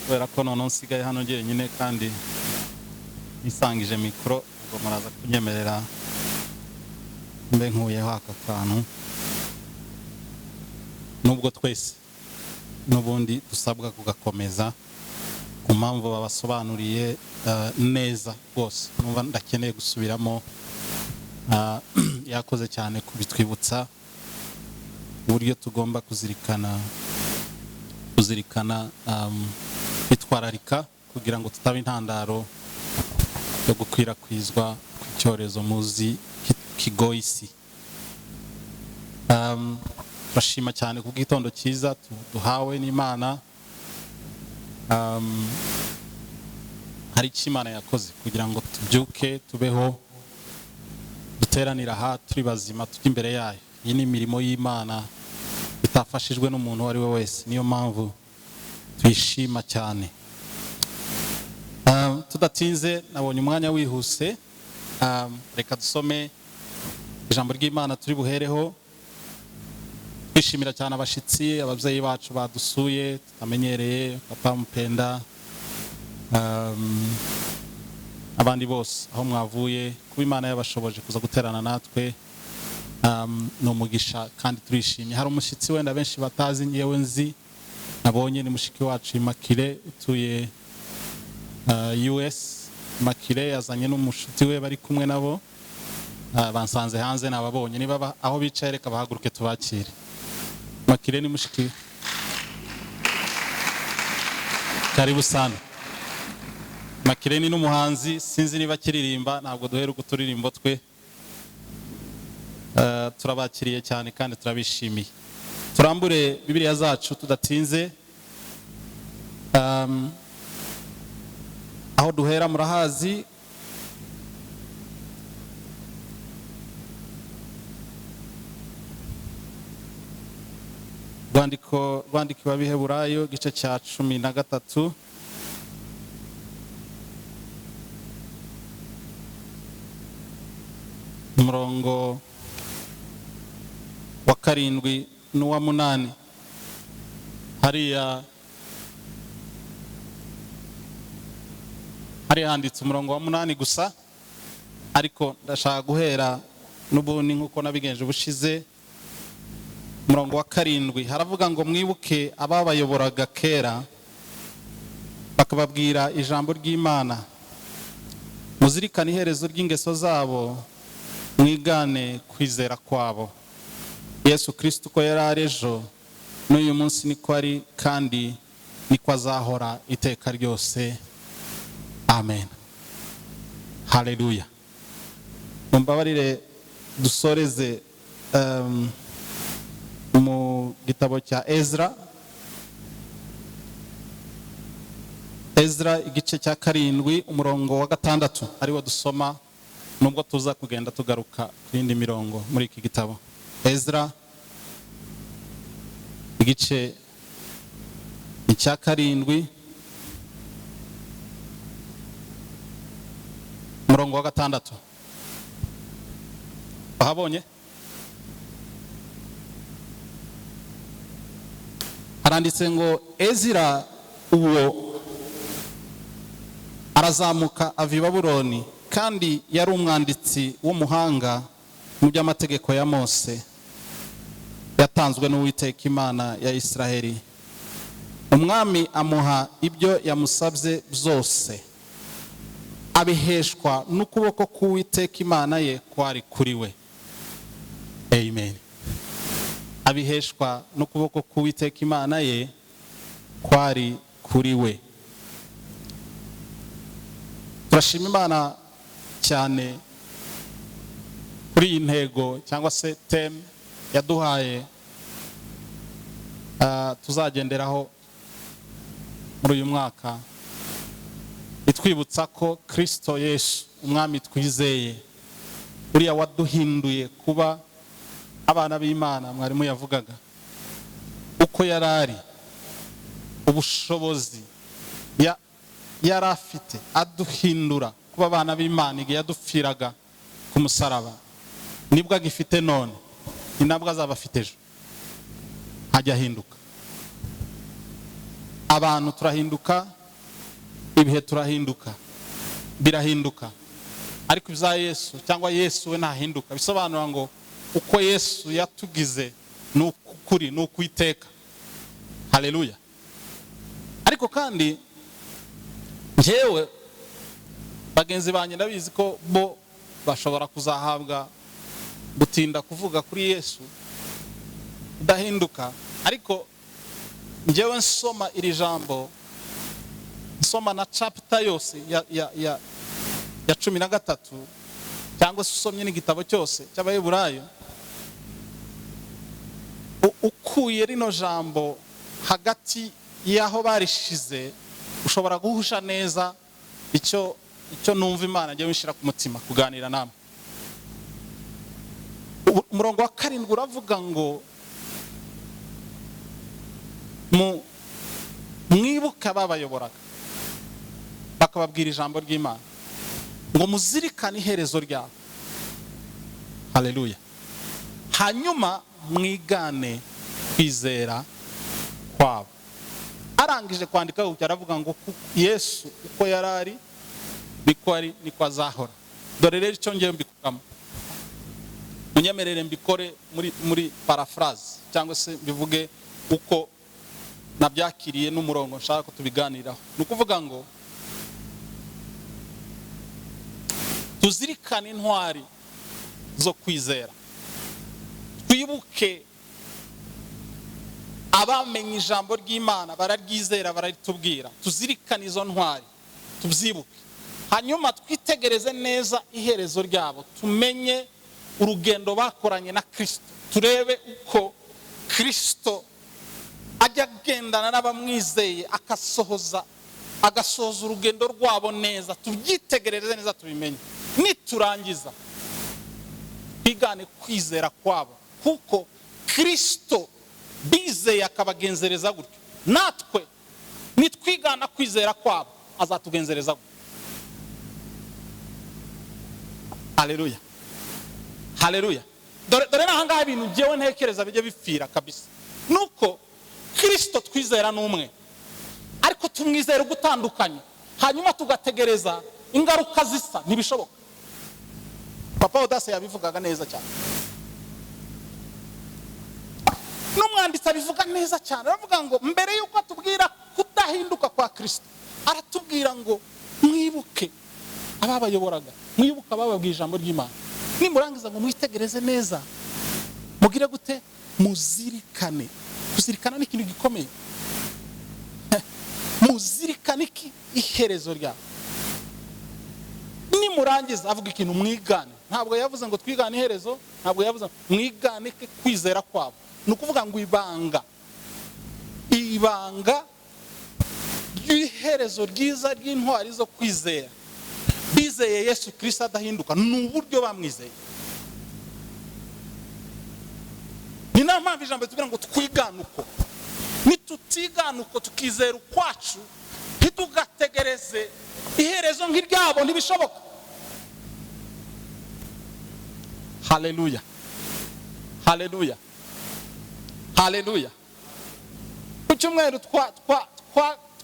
kubera ko none nsigaye hano nyine kandi nisangije mikoro ngo muraza kunyemerera mbe nkuyeho aka kantu nubwo twese n'ubundi dusabwa kugakomeza ku mpamvu babasobanuriye neza rwose numva ndakeneye gusubiramo yakoze cyane kubitwibutsa uburyo tugomba kuzirikana kwitwararika kugira ngo tutaba intandaro yo gukwirakwizwa kw'icyorezo muzi kigoye isi. Bashima cyane ku bw'itondo cyiza duhawe n'Imana. Hari icyo Imana yakoze kugira ngo tubyuke tubeho duteranira aha turi bazima tujya imbere yayo. Iyi ni imirimo y'Imana itafashijwe n'umuntu uwo ari we wese, niyo mpamvu tuyishima cyane. Tudatinze nabonye umwanya wihuse, reka dusome ijambo ry'Imana turi buhereho. Twishimira cyane abashitsi, ababyeyi bacu badusuye tutamenyereye, papa Mupenda, abandi bose aho mwavuye, kuba Imana yabashoboje kuza guterana natwe ni umugisha kandi turishimye. Hari umushyitsi wenda benshi batazi yewe nzi nabonye, ni mushiki wacu Makire utuye US. Makire yazanye n'umushuti we bari kumwe nabo, bansanze hanze nababonye, niba aho bicaye reka bahaguruke tubakire. Makire ni mushiki, karibu sana. Makire ni n'umuhanzi, sinzi niba kiririmba, ntabwo duheruka uturirimbo twe. Turabakiriye cyane kandi turabishimiye. Turambure Bibiliya zacu tudatinze. Aho duhera murahazi, rwandikiwe Abaheburayo igice cya 13 umurongo wa 7 n'uwa 8. hari handitse umurongo wa 8 gusa, ariko ndashaka guhera n'ubundi nkuko nabigenje bushize. Umurongo wa 7 haravuga ngo mwibuke ababayoboraga kera bakababwira ijambo ry'Imana, muzirikane iherezo ry'ingeso zabo, mwigane kwizera kwabo. Yesu Kristo ko yari ari ejo n'uyu munsi niko ari kandi niko azahora iteka ryose. Amen. Haleluya. Mumbabarire dusoreze mu gitabo cya Ezra igice cya 7 umurongo wa 6 ariwo dusoma, nubwo tuza kugenda tugaruka ku yindi mirongo muri iki gitabo. Ezra igice cya 7 umurongo wa 6. Bahabonye? Haranditse ngo Ezra uwo arazamuka ava i Babuloni, kandi yari umwanditsi w'umuhanga mu by'amategeko ya Mose yatanzwe n'Uwiteka Imana ya Israheli. Umwami amuha ibyo yamusabye byose, abiheshwa n'ukuboko k'Uwiteka Imana ye kwari kuri we. Amen. Abiheshwa n'ukuboko k'Uwiteka Imana ye kwari kuri we. Turashima Imana cyane kuri iyi ntego cyangwa se theme yaduhaye tuzagenderaho muri uyu mwaka, itwibutsa ko Kristo Yesu Umwami twizeye, uriya waduhinduye kuba abana b'Imana mwarimu yavugaga, uko yarari, ubushobozi yari afite aduhindura kuba abana b'Imana igihe yadupfiraga ku musaraba, nibwo agifite none, ni nabwo azaba afite ejo. Hajya ahinduka. abantu turahinduka, ibihe turahinduka, birahinduka, ariko ibya Yesu cyangwa Yesu we ntahinduka. Bisobanura ngo uko Yesu yatugize ni ukuri, ni ukwiteka. Haleluya. Ariko kandi njyewe bagenzi banjye ndabizi ko bo bashobora kuzahabwa gutinda kuvuga kuri Yesu udahinduka, ariko njyewe nsoma iri jambo, nsoma na chapter yose ya 13 cyangwa se usomye n'igitabo cyose cy'Abaheburayo, ukuye rino jambo hagati y'aho barishize ushobora guhusha neza icyo numva Imana njye wishira ku mutima kuganira namwe. Umurongo wa 7 uravuga ngo mwibuke ababayoboraga bakababwira ijambo ry'Imana, ngo muzirikane iherezo ryabo. Haleluya. Hanyuma mwigane kwizera kwabo. Arangije kwandika gutya aravuga ngo Yesu uko yarari niko azahora. Dore rero icyo ngiye mbikugamo, munyemerere mbikore muri paraphrase cyangwa se bivuge uko nabyakiriye n'umurongo nshaka ko tubiganiraho. Nukuvuga ngo tuzirikane intwari zo kwizera, twibuke abamenye ijambo ry'Imana bararyizera bararitubwira, tuzirikane izo ntwari tubyibuke. Hanyuma twitegereze neza iherezo ryabo, tumenye urugendo bakoranye na Kristo, turebe uko Kristo ajya agendana n'abamwizeye agasoza urugendo rwabo neza, tubyitegereze neza tubimenye. Niturangiza twigane kwizera kwabo, kuko Kristo bizeye akabagenzereza gutyo, natwe nitwigana kwizera kwabo azatugenzereza gutyo. Haleluya. Haleluya. Dore nahangaha ibintu njyewe ntekereza bijye bipfira kabisa, nuko Kristo twizera n'umwe ariko tumwizera gutandukanye, hanyuma tugategereza ingaruka zisa, ntibishoboka. Papa Odase yabivugaga neza cyane, n'umwanditsi abivuga neza cyane, aravuga ngo mbere yuko atubwira kudahinduka kwa Kristo aratubwira ngo mwibuke ababayoboraga, mwibuke abababwira ijambo ry'Imana, nimurangiza ngo mwitegereze neza mugire gute, muzirikane. Kuzirikana ni ikintu gikomeye. Muzirikane iki iherezo ryabo. Nimurangiza avuga ikintu mwigane, ntabwo yavuze ngo twigane iherezo, ntabwo yavuze mwigane kwizera kwabo. Nukuvuga ngo ibanga ry'iherezo ryiza ry'intwari zo kwizera, bizeye Yesu Kristo adahinduka, ni uburyo bamwizeye. Ni nayo mpamvu ijambo tubwira ngo twigane uko. Nitutigana uko tukizera ukwacu, ntitugategereze iherezo nk'iryabo, ntibishoboka. Haleluya. Haleluya. Haleluya. Ku cyumweru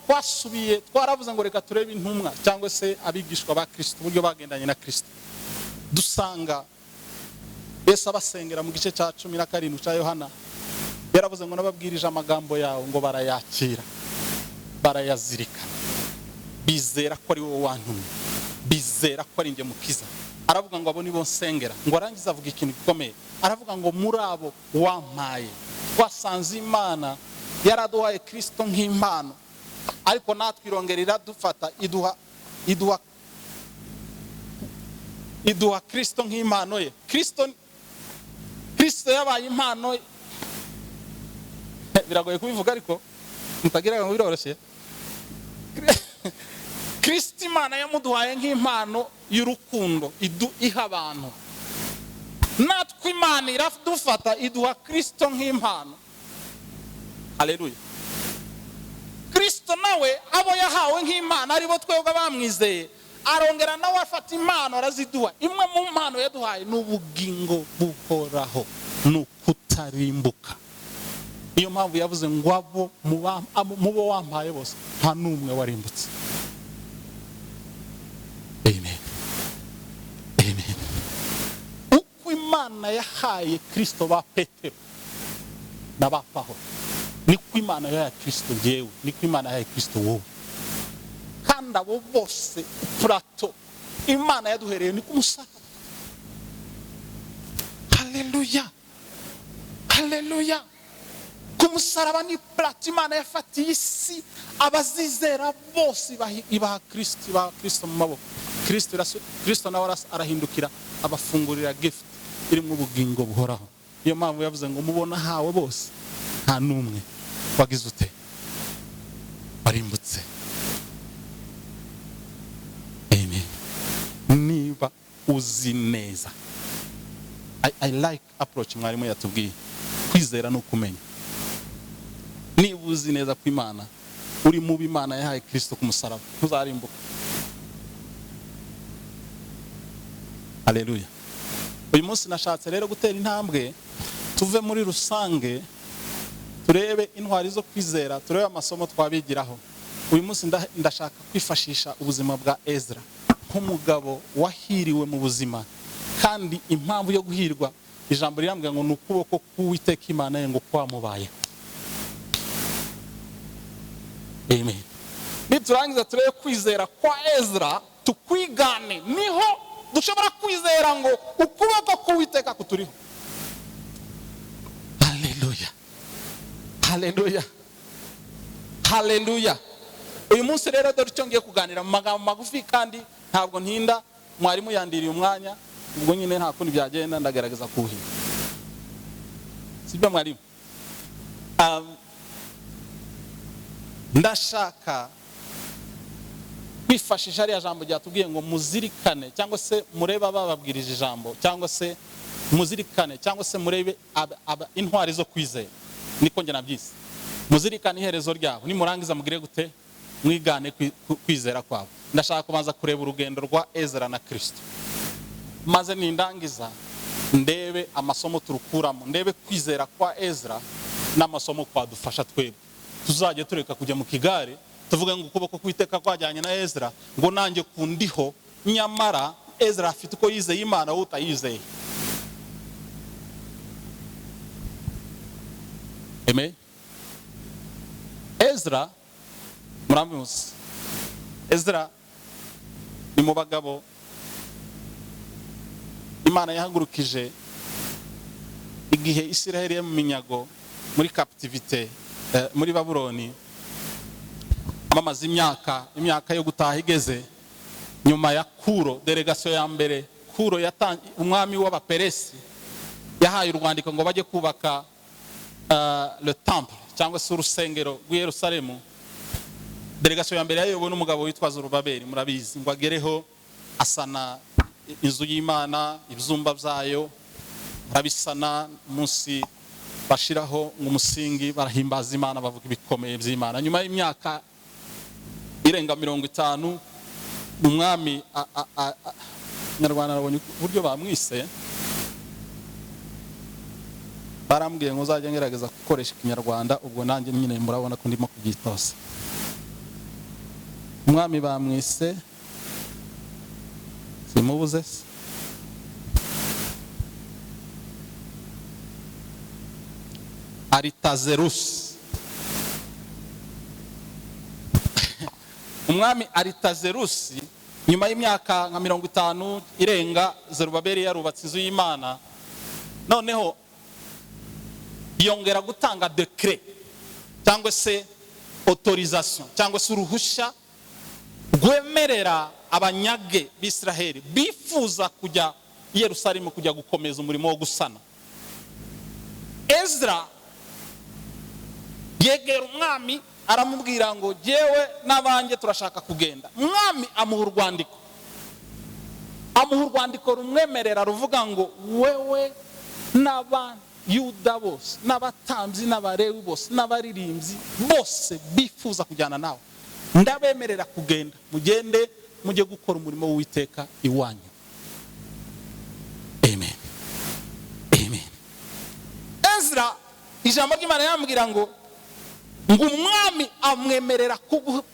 twasubiye twaravuze ngo reka turebe intumwa cyangwa se abigishwa ba Kristo uburyo bagendanye na Kristo. Dusanga Yesu abasengera mu gice cya 17 cya Yohana, yaravuze ngo nababwirije amagambo yawe ngo barayakira, barayazirikana, bizera ko ari wowe wantumye, bizera ko ari njye mukiza. Aravuga ngo abo nibo nsengera, ngo arangiza avuga ikintu gikomeye, aravuga ngo muri abo wampaye twasanze Imana yaraduhaye Kristo nk'impano, ariko natwe irongerera dufata iduha Kristo nk'impano ye. Kristo yabaye impano, biragoye kubivuga ariko mutagira ngo biroroshye. Kristo Imana yamuduhaye nk'impano y'urukundo iha abantu, natwe Imana iradufata iduha Kristo nk'impano. Haleluya. Kristo nawe abo yahawe nk'impano aribo twebwe bamwizeye, arongera nawe afata impano araziduha. Imwe mu mpano yaduhaye n'ubugingo buhoraho, n'ukutarimbuka. Iyo mpamvu yavuze ngo abo mubo wampaye bose nta numwe warimbutse. Amen. Amen. Uko Imana yahaye Kristo ba Petero na ba Pawulo, niko Imana yahaye Kristo jewe, niko Imana yahaye Kristo wowe. Kandi abo bose Plato Imana yaduhereye ni kumusaraba. Haleluya. Haleluya. Kumusaraba ni Plato Imana yafatiye isi, abazizera bose ibaha Kristo mu maboko. Kristo nawe arahindukira abafungurira gift irimo ubugingo buhoraho. Iyo mpamvu yavuze ngo mubona hawe bose nta numwe wagize ute warimbutse. Amen. Niba uzi neza, I like approach mwarimu yatubwiye, kwizera no kumenya. Niba uzi neza ko Imana uri mu Imana yahaye Kristo ku musaraba, ntuzarimbuka. Haleluya. Uyu munsi nashatse rero gutera intambwe, tuve muri rusange turebe intwari zo kwizera, turebe amasomo twabigiraho. Uyu munsi ndashaka kwifashisha ubuzima bwa Ezra nk'umugabo wahiriwe mu buzima, kandi impamvu yo guhirwa ijambo rirambwira ngo n'ukuboko k'Uwiteka Imana ye ngo kwamubaye. Amen. Niturangiza turebe kwizera kwa Ezra, tukwigane, niho dushobora kwizera ngo ukuboko k'Uwiteka kuturiho. Haleluya. Haleluya. Haleluya. Uyu munsi rero dore icyo ngiye kuganira mu magambo magufi, kandi ntabwo ntinda, mwarimu yandiriye umwanya, ubwo nyine nta kundi byagenda ndagaragaza kuhira. Sibyo mwarimu? Ndashaka kwifashisha ariya jambo ryatubwiye ngo muzirikane, cyangwa se murebe abababwirije ijambo, cyangwa se muzirikane, cyangwa se murebe intwari zo kwizera. Niko njye nabyise. Muzirikane iherezo ryabo, nimurangiza mugire gute mwigane kwizera kwabo. Ndashaka kubanza kureba urugendo rwa Ezra na Kristo, maze nindangiza ndebe amasomo turukuramo, ndebe kwizera kwa Ezra n'amasomo kwadufasha twebwe. Tuzajye tureka kujya mu kigare tuvuga ngo ukuboko kw'Uwiteka kwajyanye na Ezra, ngo nanjye kundiho, nyamara Ezra afite uko yizeye Imana wowe utayizeye. Amen. Ezra muramuzi. Ezra ni mu bagabo Imana yahagurukije igihe Isiraheli yo mu minyago muri captivité muri Babuloni, bamaze imyaka yo gutaha igeze. Nyuma ya Kuro, delegation ya mbere, Kuro umwami w'Abaperesi yahaye urwandiko ngo bajye kubaka le temple, cyangwa se urusengero rw'i Yerusalemu. Delegation ya mbere yayobowe n'umugabo witwa Zorobabeli, murabizi, ngo agereho asana inzu y'Imana, ibyumba byayo arabisana, munsi bashiraho umusingi, barahimbaza Imana, bavuga ibikomeye by'Imana. Nyuma y'imyaka irenga 50, umwami Nyarwanda arabonye uburyo bamwise, barambwiye ngo uzajya ngerageza gukoresha Ikinyarwanda, ubwo nanjye nyine murabona ko ndimo kubyitoza. Umwami bamwise, simubuze se, Aritazerusi. Umwami Aritazerusi, nyuma y'imyaka nka 50 irenga, Zerubabeli yarubatse inzu y'Imana, noneho yongera gutanga decret, cyangwa se autorisation, cyangwa se uruhushya rwemerera abanyage b'Isiraheli bifuza kujya i Yerusalemu kujya gukomeza umurimo wo gusana. Ezra yegera umwami aramubwira ngo jewe n'abanjye turashaka kugenda. Umwami amuha urwandiko rumwemerera, ruvuga ngo wewe n'Abayuda bose, n'abatambyi n'Abarewi bose, n'abaririmbyi bose bifuza kujyana nawe, ndabemerera kugenda, mugende mujye gukora umurimo w'Uwiteka iwanyu. Amen. Amen. Ezra ijambo ry'Imana yambwira ngo umwami amwemerera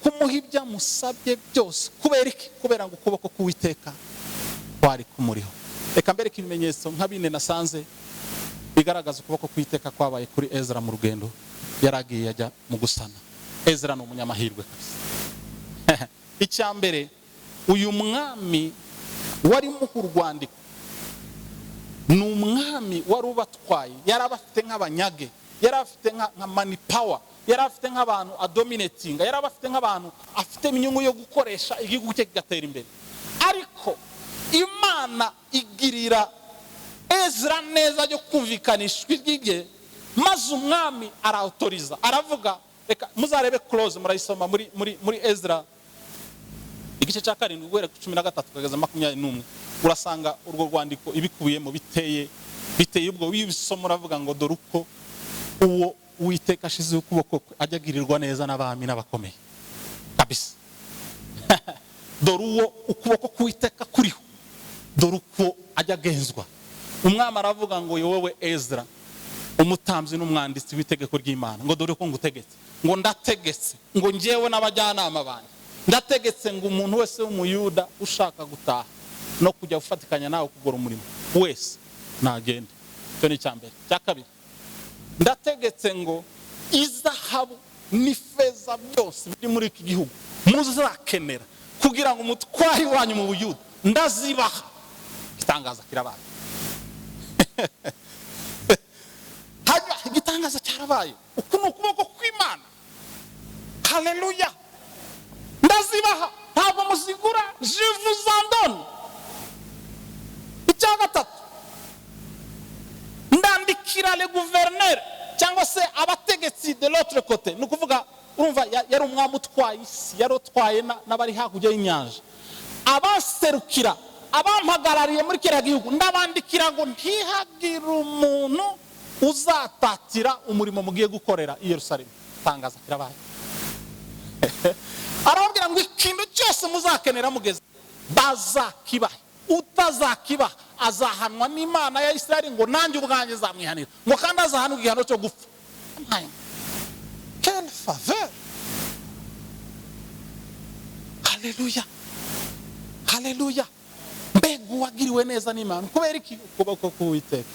kumuha ibyo amusabye byose. Kubera iki? Kubera ngo ukuboko k'Uwiteka kwari kumuriho. Reka mbereke ibimenyetso nka bine nasanze bigaragaza ukuboko k'Uwiteka kwabaye kuri Ezra mu rugendo yaragiye ajya mu gusana. Ezra ni umunyamahirwe kabisa. Icya mbere, uyu mwami wari muha urwandiko ni umwami wari ubatwaye, yari abafite nk'abanyage, yari afite nka money power, yari afite nk'abantu adominatinga, yari abafite nk'abantu afite inyungu yo gukoresha igihugu cye kigatera imbere. Ariko Imana igirira Ezra neza yo kumvikanisha ijwi rye, maze umwami arautoriza, aravuga. Reka muzarebe close, murayisoma muri Ezra igice cya 7 guhera ku 13 kugeza 21. Urasanga urwo rwandiko ibikubiyemo biteye ubwo wibisoma, uravuga ngo dore uko uwo Uwiteka ashize ukuboko ajya agirirwa neza n'abami n'abakomeye kabisa. Dore uwo ukuboko k'Uwiteka kuriho, dore uko ajya agenzwa. Umwami aravuga ngo wowe Ezra, umutambyi n'umwanditsi w'itegeko ry'Imana, ngo dore ko ngutegetse, ngo ndategetse, ngo njyewe n'abajyanama banjye ndategetse ngo umuntu wese w'umuyuda ushaka gutaha no kujya gufatikanya nawe kugora umurimo wese nagende. Cyo ni cyambere. Cya kabiri, ndategetse ngo izahabu n'ifeza byose biri muri iki gihugu muzakenera kugira ngo umutwari wanyu mu Buyuda ndazibaha. Igitangaza kirabaye. Hanyuma igitangaza cyarabaye. Uku ni ukuboko kw'Imana. Haleluya. Ndazibaha, ntabwo muzigura. Je vous en donne. Icya gatatu, ndandikira le gouverneur cyangwa se abategetsi de l'autre côté. Ni ukuvuga, urumva yari umwami utwaye isi, yari utwaye n'abari hakurya y'inyanja. Abaserukira, abampagarariye muri kiriya gihugu, ndabandikira ngo ntihagire umuntu uzatatira umurimo mugiye gukorera i Yerusalemu. Tangaza kirabaye. Arababwira ngo ikintu cyose muzakenera mugeze bazakibaha. Utazakibaha azahanwa n'Imana ya Isirayeli, ngo nanjye ubwanjye zamwihanira, ngo kandi azahanwa igihano cyo gupfa. Quelle faveur! Haleluya, haleluya. Mbega uwagiriwe neza n'Imana. Kubera iki? Ukuboko k'Uwiteka.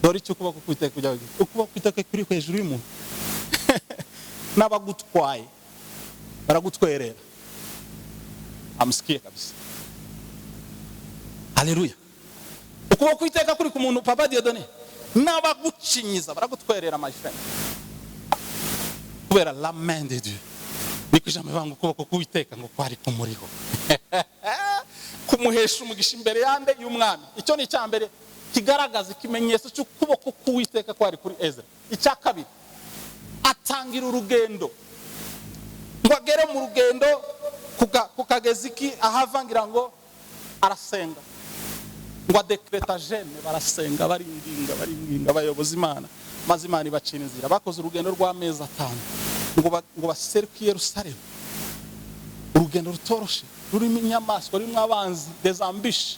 Dore icyo ukuboko k'Uwiteka kujya kugira. Ukuboko k'Uwiteka kuri hejuru y'umuntu. N'abagutwaye baragutwerera. Amusikiye kabisa. Haleluya. Ukuboko k'Uwiteka kuri ku muntu, Papa Dieudonné, n'abagucinyiza baragutwerera, my friend. Kubera la main de Dieu. Niko ijambo rivuga ngo ukuboko k'Uwiteka ngo kwari kumuriho. Kumuhesha umugisha imbere yande y'umwami. Icyo ni cyambere kigaragaza ikimenyetso cy'ukuboko k'Uwiteka kwari kuri Ezra. Icya kabiri, atangira urugendo, ngo agere mu rugendo kukageza iki ahavangira ngo arasenga, ngo adekreta jeune, barasenga baringinga bayoboza Imana, maze Imana ibacira inzira. Bakoze urugendo rw'amezi 5 ngo baseruke i Yerusalemu. Urugendo rutoroshe, rurimo inyamaswa, rurimo abanzi, des ambishi,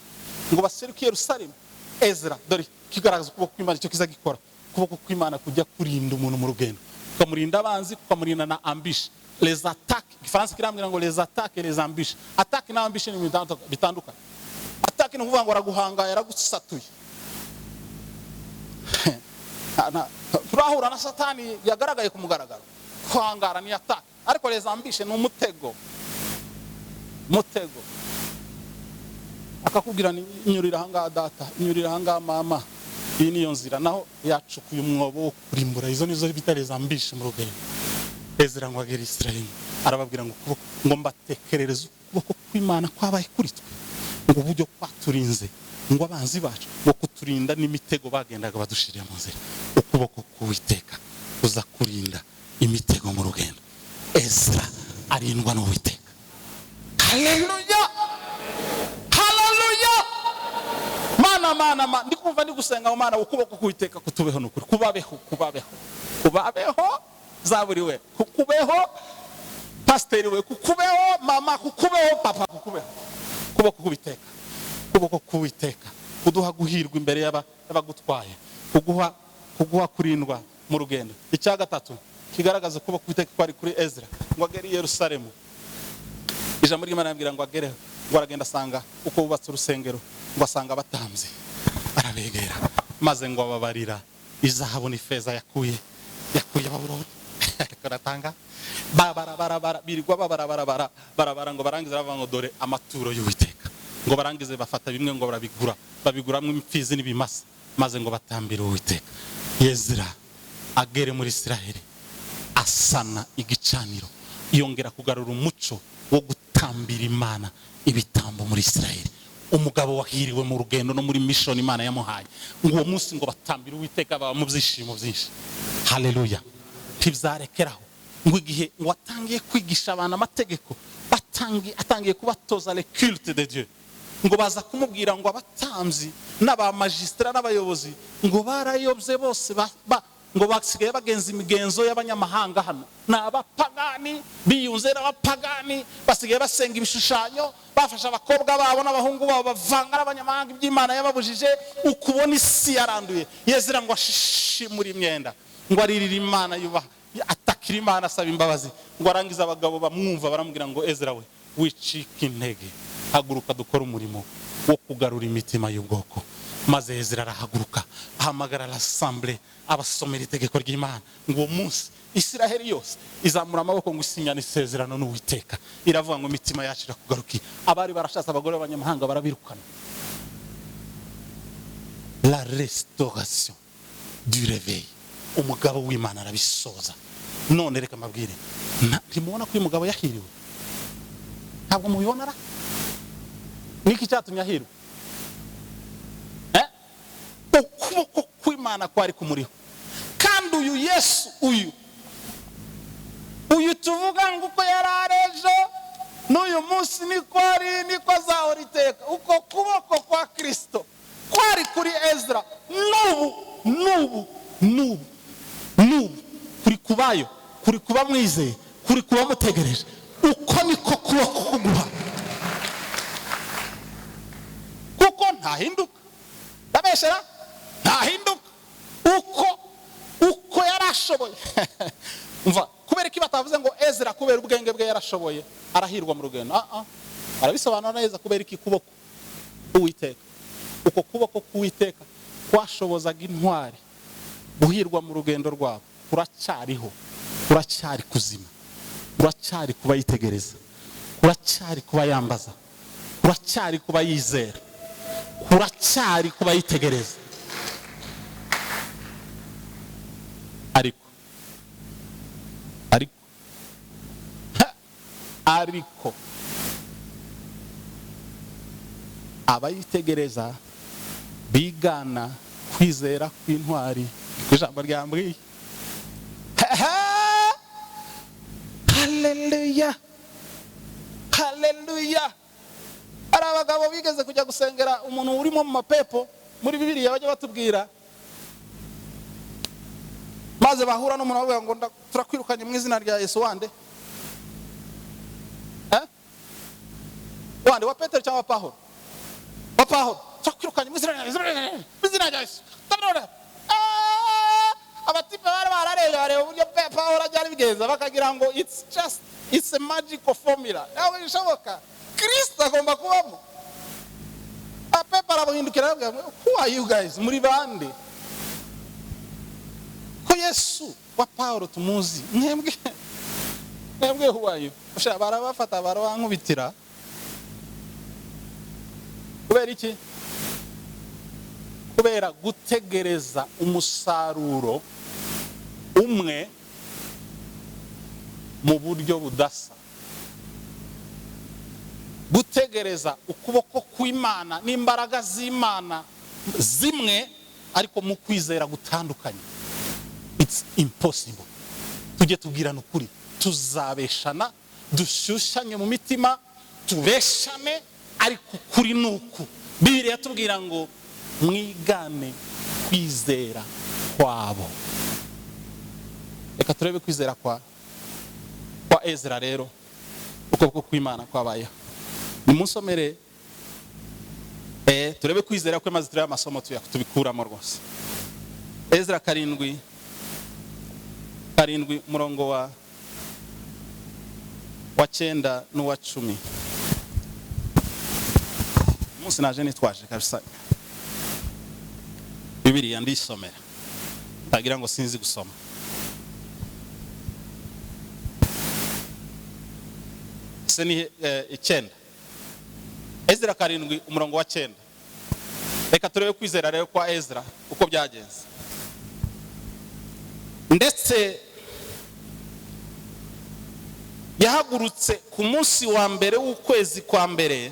ngo baseruke i Yerusalemu. Ezra, dore kigaragaza ukuboko kw'Imana icyo kiza gikora. Ukuboko kw'Imana kujya kurinda umuntu mu rugendo, kukamurinda abanzi, kukamurinda na ambishi. Les attaques, Igifaransa kirambwira ngo les attaques et les ambishi. Attaque na ambishi ni bitandukanye. Attaque ni ukuvuga ngo araguhanga, yaragusatuye. Turahura na Satani yagaragaye ku mugaragaro. Kuhangara ni attaque. Ariko les ambishi ni umutego. Akakubwira ni inyurira hanga data, inyurira hanga mama. Iyi niyo nzira, naho yacukuye umwobo wo kurimbura. Izo nizo bita les ambishi mu rugendo. Ezra ngo agere Israeli, arababwira ngo mbatekerereze ukuboko kw'Imana kwabaye kuri twe, ngo uburyo kwaturinze, ngo abanzi bacu ngo kuturinda n'imitego bagendaga badushirira mu nzira. Ukuboko k'Uwiteka kuza kurinda imitego mu rugendo. Ezra arindwa n'Uwiteka. Haleluya, haleluya. Mana ndikumva ndi gusenga Mana, ukuboko k'Uwiteka kutubeho n'ukuri, kubabeho zaburiwe, kukubeho pasiteri we, kukubeho mama, kukubeho papa, kukubeho. Ukuboko k'Uwiteka kuduha guhirwa imbere y'abagutwaye, kuguha kurindwa mu rugendo. Icya gatatu kigaragaza ukuboko kw'Uwiteka kwari kuri Ezra ngo agere i Yerusalemu. Ijambo ry'Imana yambwira ngo agereho, ngo aragenda asanga uko bubatse urusengero, ngo asanga abatambyi, arabegera maze ngo ababarira izahabu n'ifeza yakuye Babuloni. Karatanga birirwa barabara ngo barangize bavuga ngo dore amaturo y'Uwiteka, ngo barangize bafata bimwe ngo babiguramwo imfizi n'ibimasa, maze ngo batambire Uwiteka. Ezra agere muri Isiraheli asana igicaniro, yongera kugarura umuco wo gutambira Imana ibitambo muri Isiraheli. Umugabo wahiriwe mu rugendo no muri mission Imana yamuhaye, ngo uwo munsi ngo batambire Uwiteka baba mu byishimo byinshi. Haleluya. Ntibyarekeraho, ngo igihe ngo atangiye kwigisha abantu amategeko, atangiye kubatoza le culte de Dieu, ngo baza kumubwira ngo abatambyi n'abamagistra n'abayobozi ngo barayobye bose, ngo basigaye bagenza imigenzo y'abanyamahanga. Hano n'abapagani biyunze n'abapagani, basigaye basenga ibishushanyo, bafasha abakobwa babo n'abahungu babo bavanga n'abanyamahanga iby'Imana yababujije. Ukubona isi yaranduye. Ezra ngo ashishimura imyenda, ngo aririra Imana, yubaha, atakira Imana, asaba imbabazi. Ngo arangiza abagabo bamwumva baramubwira ngo Ezra we wicika intege, haguruka dukora umurimo wo kugarura imitima y'ubwoko. Maze Ezra arahaguruka ahamagara l'assemblée, abasomera itegeko ry'Imana. Ngo uwo munsi Isiraheli yose izamura amaboko ngo isinyane isezerano n'Uwiteka, iravuga ngo imitima yacu irakugarukiye. Abari barashatse abagore b'abanyamahanga barabirukana. La restauration du réveil. Umugabo w'Imana arabisoza. None reka mabwire, ntimubona ko uyu mugabo yahiriwe? Ntabwo mubibona ra? Niki cyatumye ahirwa? Ukuboko kw'Imana kwari kumuriho. Kandi uyu Yesu uyu tuvuga ngo uko yararejo n'uyu munsi niko azahora iteka. Uko kuboko kwa Kristo kwari kuri Ezra, n'ubu kuri kubayo, kuri kuba mwizeye, kuri kuba mutegereje. Uko niko kuboko kuguha, kuko ntahinduka. Ndabeshera ntahinduka. Uko yarashoboye. Umva, kubera ko batavuze ngo Ezra kubera ubwenge bwe yarashoboye arahirwa mu rugendo. Arabisobanura neza kubera iki kuboko Uwiteka. Uko kuboko k'Uwiteka kwashobozaga intwari guhirwa mu rugendo rwabo. Kuracyariho, kuracyari kuzima, kuracyari kuba yitegereza, kuracyari kuba yambaza, kuracyari kuba yizera, kuracyari kuba yitegereza. Ariko abayitegereza bigana kwizera kw'intwari. Ijambo ryambwiye. Haleluya, haleluya. Ari abagabo bigeze kujya gusengera umuntu urimo mu mapepo muri Bibiliya bajya batubwira, maze bahura n'umuntu avuga ngo turakwirukanye mu izina rya Yesu. Wande wa Petero cyangwa Pawulo? Wa Pawulo. Turakwirukanye mu izina rya Yesu. Abatipe barareba uburyo Pawulo ajya bigenza, bakagira ngo it's a magical formula. Yawe bishoboka. Kristo agomba kubamo. Pepa arabahindukira aravuga, who are you guys? Muri bande? Ko Yesu wa Pawulo tumuzi. Mwebwe who are you? Barabafata barabankubitira. Kubera iki? Kubera gutegereza umusaruro umwe mu buryo budasa. Gutegereza ukuboko kw'Imana n'imbaraga z'Imana zimwe, ariko mu kwizera gutandukanye. It's impossible. Tujye tubwirana ukuri, tuzabeshana, dushyushyanye mu mitima, tubeshane, ariko kuri nuku. Bibiliya yatubwira ngo mwigane kwizera kwabo. Reka turebe kwizera kwa Ezra rero, ukuboko kw'Imana kwabayeho. Nimusomere turebe kwizera kwe, maze turebe amasomo tubikuramo rwose. Ezra 7 karindwi umurongo wa 9 n'uwa 10. Umunsi naje nitwaje kabisa Bibiliya ndisomera, tagira ngo sinzi gusoma. Seni 9 Ezra karindwi umurongo wa 9. Reka turebe kwizera rero kwa Ezra uko byagenze. Ndetse yahagurutse ku munsi wa mbere w'ukwezi kwa mbere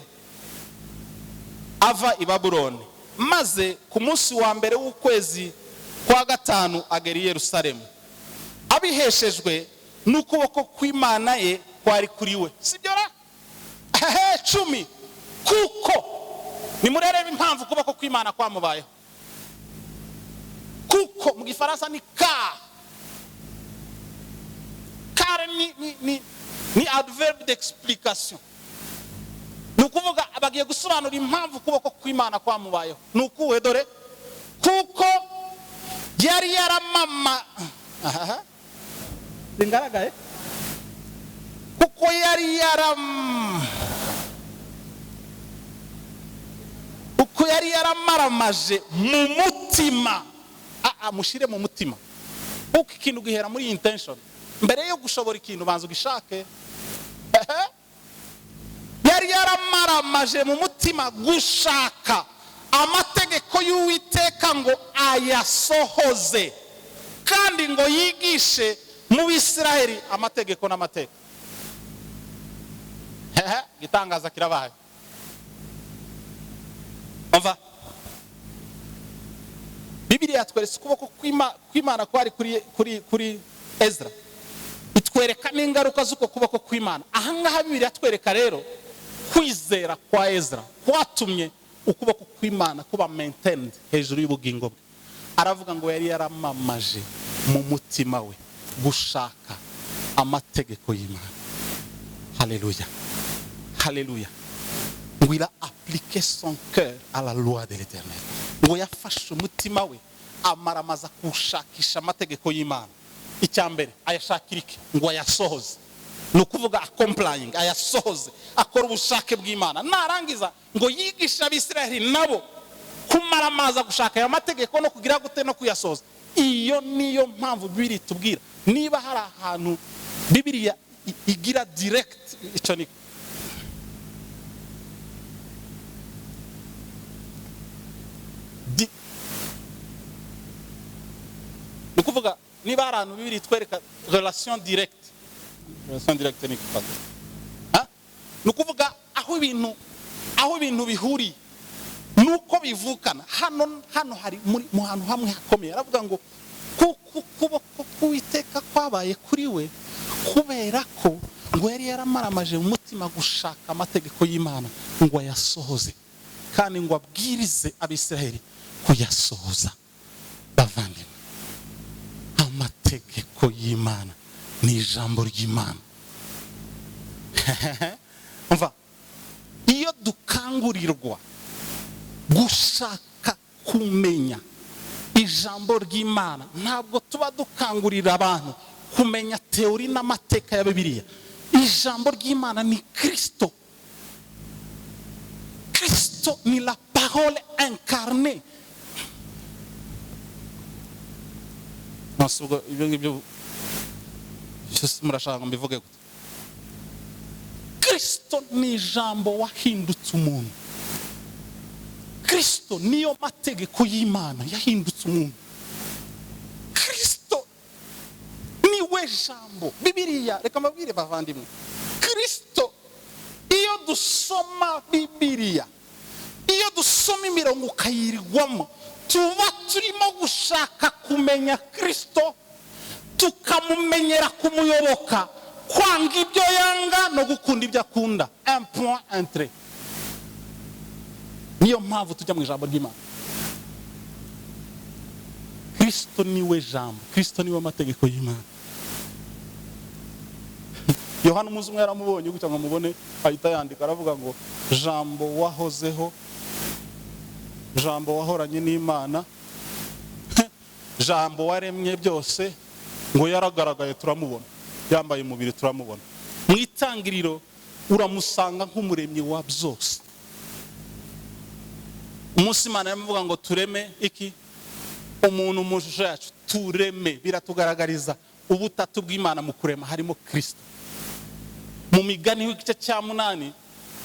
ava i Babuloni, maze ku munsi wa mbere w'ukwezi kwa gatanu agera i Yerusalemu, abiheshejwe n'ukuboko kw'Imana ye kwari kuri we. Sibyo ra? 10. Kuko nimurebe impamvu ukuboko kw'Imana kwamubayeho. Kuko mu Gifaransa ni car ni adverbe d'explication. Nukuvuga abagiye gusobanura impamvu ukuboko kw'Imana kwamubayeho. Nukuwe dore kuko yari yaramama Zingaragaye? Kuko yari yaramaramaje mu mutima. Mushire mu mutima. Kuko ikintu gihera muri intention. Mbere yo gushobora ikintu banza ugishake. Yari yaramaramaje mu mutima gushaka amategeko y'Uwiteka ngo ayasohoze, kandi ngo yigishe mu Bisiraheli amategeko n'amateka. Gitangaza kirabaye. Umva, Bibiliya yatweretse ukuboko kw'Imana kwari kuri Ezra. Itwereka n'ingaruka z'uko kuboko kw'Imana. Aha ngaha Bibiliya yatwereka rero kwizera kwa Ezra kwatumye ukuboko kw'Imana kuba maintained hejuru y'ubugingo bwe. Aravuga ngo yari yaramamaje mu mutima we gushaka amategeko y'Imana. Haleluya, haleluya. Ngo il a appliqué son cœur à la loi de l'Éternel. Ngo yafashe umutima we amaramaza kushakisha amategeko y'Imana. Icyambere ayashakira iki? Ngo ayasohoze. Nukuvuga complying, ayasohoze, akora ubushake bw'Imana. Narangiza ngo yigisha Abisiraheli nabo kumaramaza gushaka aya mategeko no kugira gute no kuyasohoza. Iyo niyo mpamvu Bibiliya tubwira niba hari ahantu Bibiliya igira direct icyo ni nukuvuga niba hari ahantu Bibiliya twereka relation directe ni kuvuga nukuvuga aho ibintu bihuri nuko bivukana. Hano hari mu hantu hamwe hakomeye. Aravuga ngo kuboko k'Uwiteka kwabaye kuri we kubera ko ngo yari yaramaramaje mu mutima gushaka amategeko y'Imana ngo ayasohoze, kandi ngo abwirize Abisiraheli kuyasohoza. Bavandimwe, amategeko y'Imana ni ijambo ry'Imana. Umva, iyo dukangurirwa gushaka kumenya ijambo ry'Imana, ntabwo tuba dukangurira abantu kumenya teori n'amateka ya Bibiliya. Ijambo ry'Imana ni Kristo. Kristo ni la parole incarnée. Nasugo ibyo murashaka mbivuge gute? Kristo ni ijambo wahindutse umuntu. Kristo niyo mategeko y'Imana yahindutse umuntu. Kristo niwe jambo. Bibiliya, reka mbabwire bavandimwe, Kristo iyo dusoma Bibiliya, iyo dusoma imirongo ukayirwamo, tuba turimo gushaka kumenya Kristo, tukamumenyera kumuyoboka, kwanga ibyo yanga no gukunda ibyo akunda. Un point, un trait. Niyo mpamvu tujya mu ijambo ry'Imana. Kristo niwe jambo, Kristo niwe amategeko y'Imana. Yohana umunsi umwe yaramubonye gutya ngo mubone, ahita yandika aravuga ngo jambo wahozeho, jambo wahoranye n'Imana, jambo waremye byose, ngo yaragaragaye turamubona, yambaye umubiri turamubona. Mu itangiriro uramusanga nk'umuremyi wa byose. Umunsi Imana yamuvuga ngo tureme iki? Umuntu mu shusho yacu, tureme. Biratugaragariza ubutatu bw'Imana mu kurema harimo Kristo. Mu Migani w'igice cya 8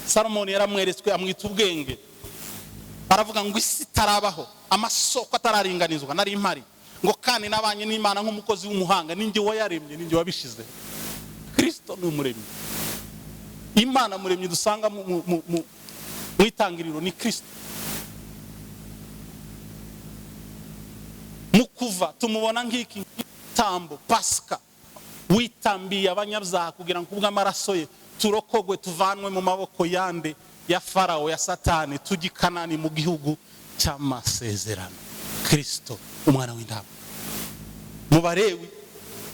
Salomoni yaramweretswe amwita ubwenge, aravuga ngo isi tarabaho, amasoko atararinganizwa nari impari, ngo kandi nabanye n'Imana nk'umukozi w'umuhanga, ninjye wayaremye, ninjye wabishize. Kristo ni umuremyi. Imana muremyi dusanga mu itangiriro ni Kristo. Mu Kuva tumubona nk'iki tambo Pasika, witambiye abanyabyaha kugira ngo kubw'amaraso ye turokogwe tuvanwe mu maboko yande ya Farao ya Satani tujye i Kanani mu gihugu cy'amasezerano. Kristo umwana w'intama. Mu Balewi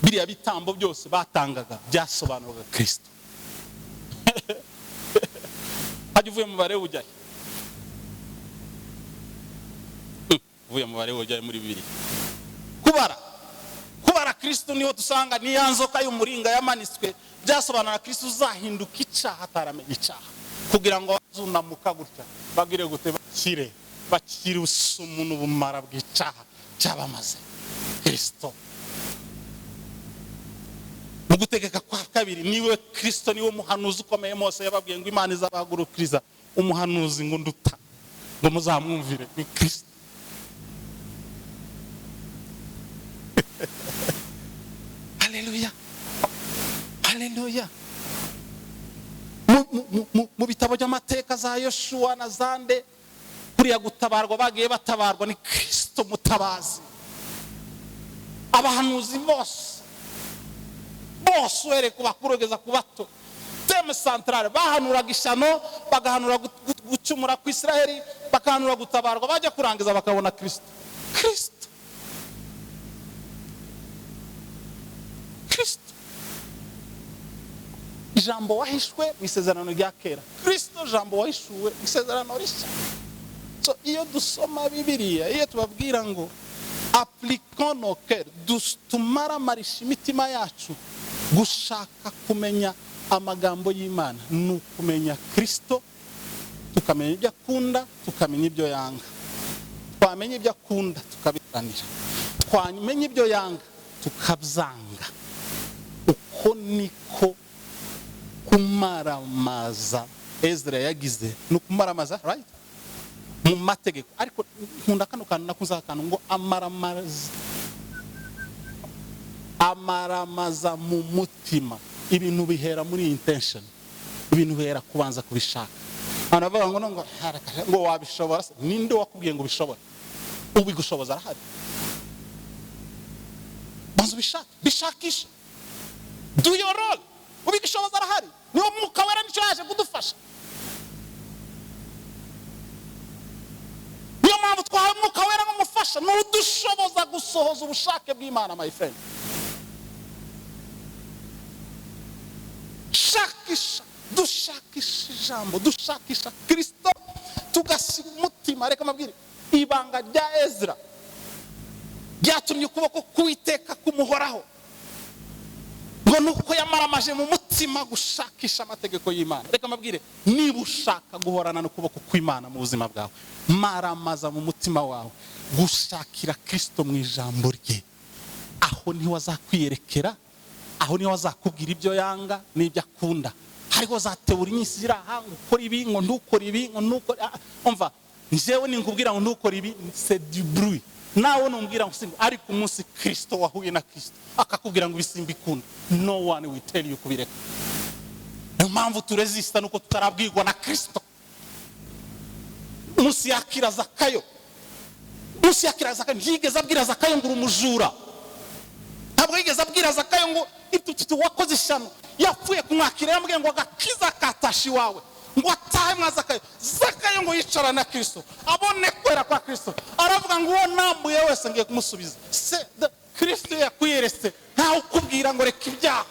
biriya bitambo byose batangaga byasobanuraga Kristo. Hajya uvuye mu Balewi ujyayo? Uvuye mu Balewi ujyayo muri Bibiliya? Kubara Kristo niho dusanga ni yanzoka y'umuringa yamanitswe, byasobanura Kristo uzahinduka icyaha ataramenye icyaha, kugira ngo bazunamuka gutya bagire gute bakire usumu n'ubumara bw'icyaha cyabamaze. Kristo mu gutegeka kwa kabiri niwe Kristo, niwe muhanuzi ukomeye. Mose yababwiye ngo Imana izabahagurukiriza umuhanuzi ngo nduta ngo muzamwumvire, ni Kristo. Haleluya, haleluya. Mu bitabo by'amateka za Yoshua na Zande, kuriya gutabarwa bagiye batabarwa ni Kristo mutabazi. Abahanuzi bose uhere ku bakurogeza ku bato, teme centrale bahanuraga ishyano, bagahanura gucumura ku Israeli, bakahanura gutabarwa, bajya kurangiza bakabona Kristo. Ijambo wahishwe mu isezerano rya kera, Kristo jambo wahishuwe mu isezerano rishya. So iyo dusoma Bibiliya, iyo tubabwira ngo appliquons nos cœurs, tumaramarisha imitima yacu gushaka kumenya amagambo y'Imana, ni ukumenya Kristo, tukamenya ibyo akunda, tukamenya ibyo yanga. Twamenya ibyo akunda tukabiranira, twamenya ibyo yanga tukabyanga. Uko niko kumaramaza Ezra yagize, no kumaramaza, right? Mu mategeko. Ariko nkunda kano kantu nakuzakana ngo amaramaza mu mutima. Ibintu bihera muri intention, ibintu bihera kubanza kubishaka. Anavuga ngo wabishobora. Ninde wakubwiye ngo ubishobora? Ubigushoboza arahari. Banza bishakisha. Do your role. Ubigushoboza arahari. Niwo Mwuka Wera nicyo yaje kudufasha. Niyo mpamvu twahawe Mwuka Wera nk'umufasha, n'udushoboza gusohoza ubushake bw'Imana, my friend. Dushakisha ijambo, dushakisha Kristo, tugasiga umutima. Reka mabwire, ibanga rya Ezra ryatumye ukuboko k'Uwiteka kumuhoraho, ngo nuko yamaramaje mu mutima gushakisha amategeko y'Imana. Reka mabwire, niba ushaka guhorana n'ukuboko kw'Imana mu buzima bwawe, maramaza mu mutima wawe gushakira Kristo mu ijambo rye. Aho niho azakwiyerekera, aho niho azakubwira ibyo yanga n'ibyo akunda. Hariho zatebura inyisi ziraha ngo ukora ibi, ngo ndukora ibi, ngo nukora. Umva, njyewe ninkubwira ngo ndukora ibi, c'est du bruit. Nawe numbwira ngo simba, ariko umunsi Kristo wahuye na Kristo akakubwira ngo ibisimba ikunda, no one will tell you kubireka. Niyo mpamvu turesista nuko tutarabwirwa na Kristo. Umunsi yakira Zakayo, ntiyigeze abwira Zakayo ngo umujura. Ntabwo yigeze abwira Zakayo ngo itutu wakoze ishyano. Yapfuye kumwakira, yambwiye ngo agakiza katashi wawe, ngo atahe mwa Zakayo ngo yicara na Kristo, abone kwera kwa Kristo. Aravuga ngo uwo nambuye wese ngiye kumusubiza. Kristo yakwiyeretse, ntawe ukubwira ngo reka ibyaha.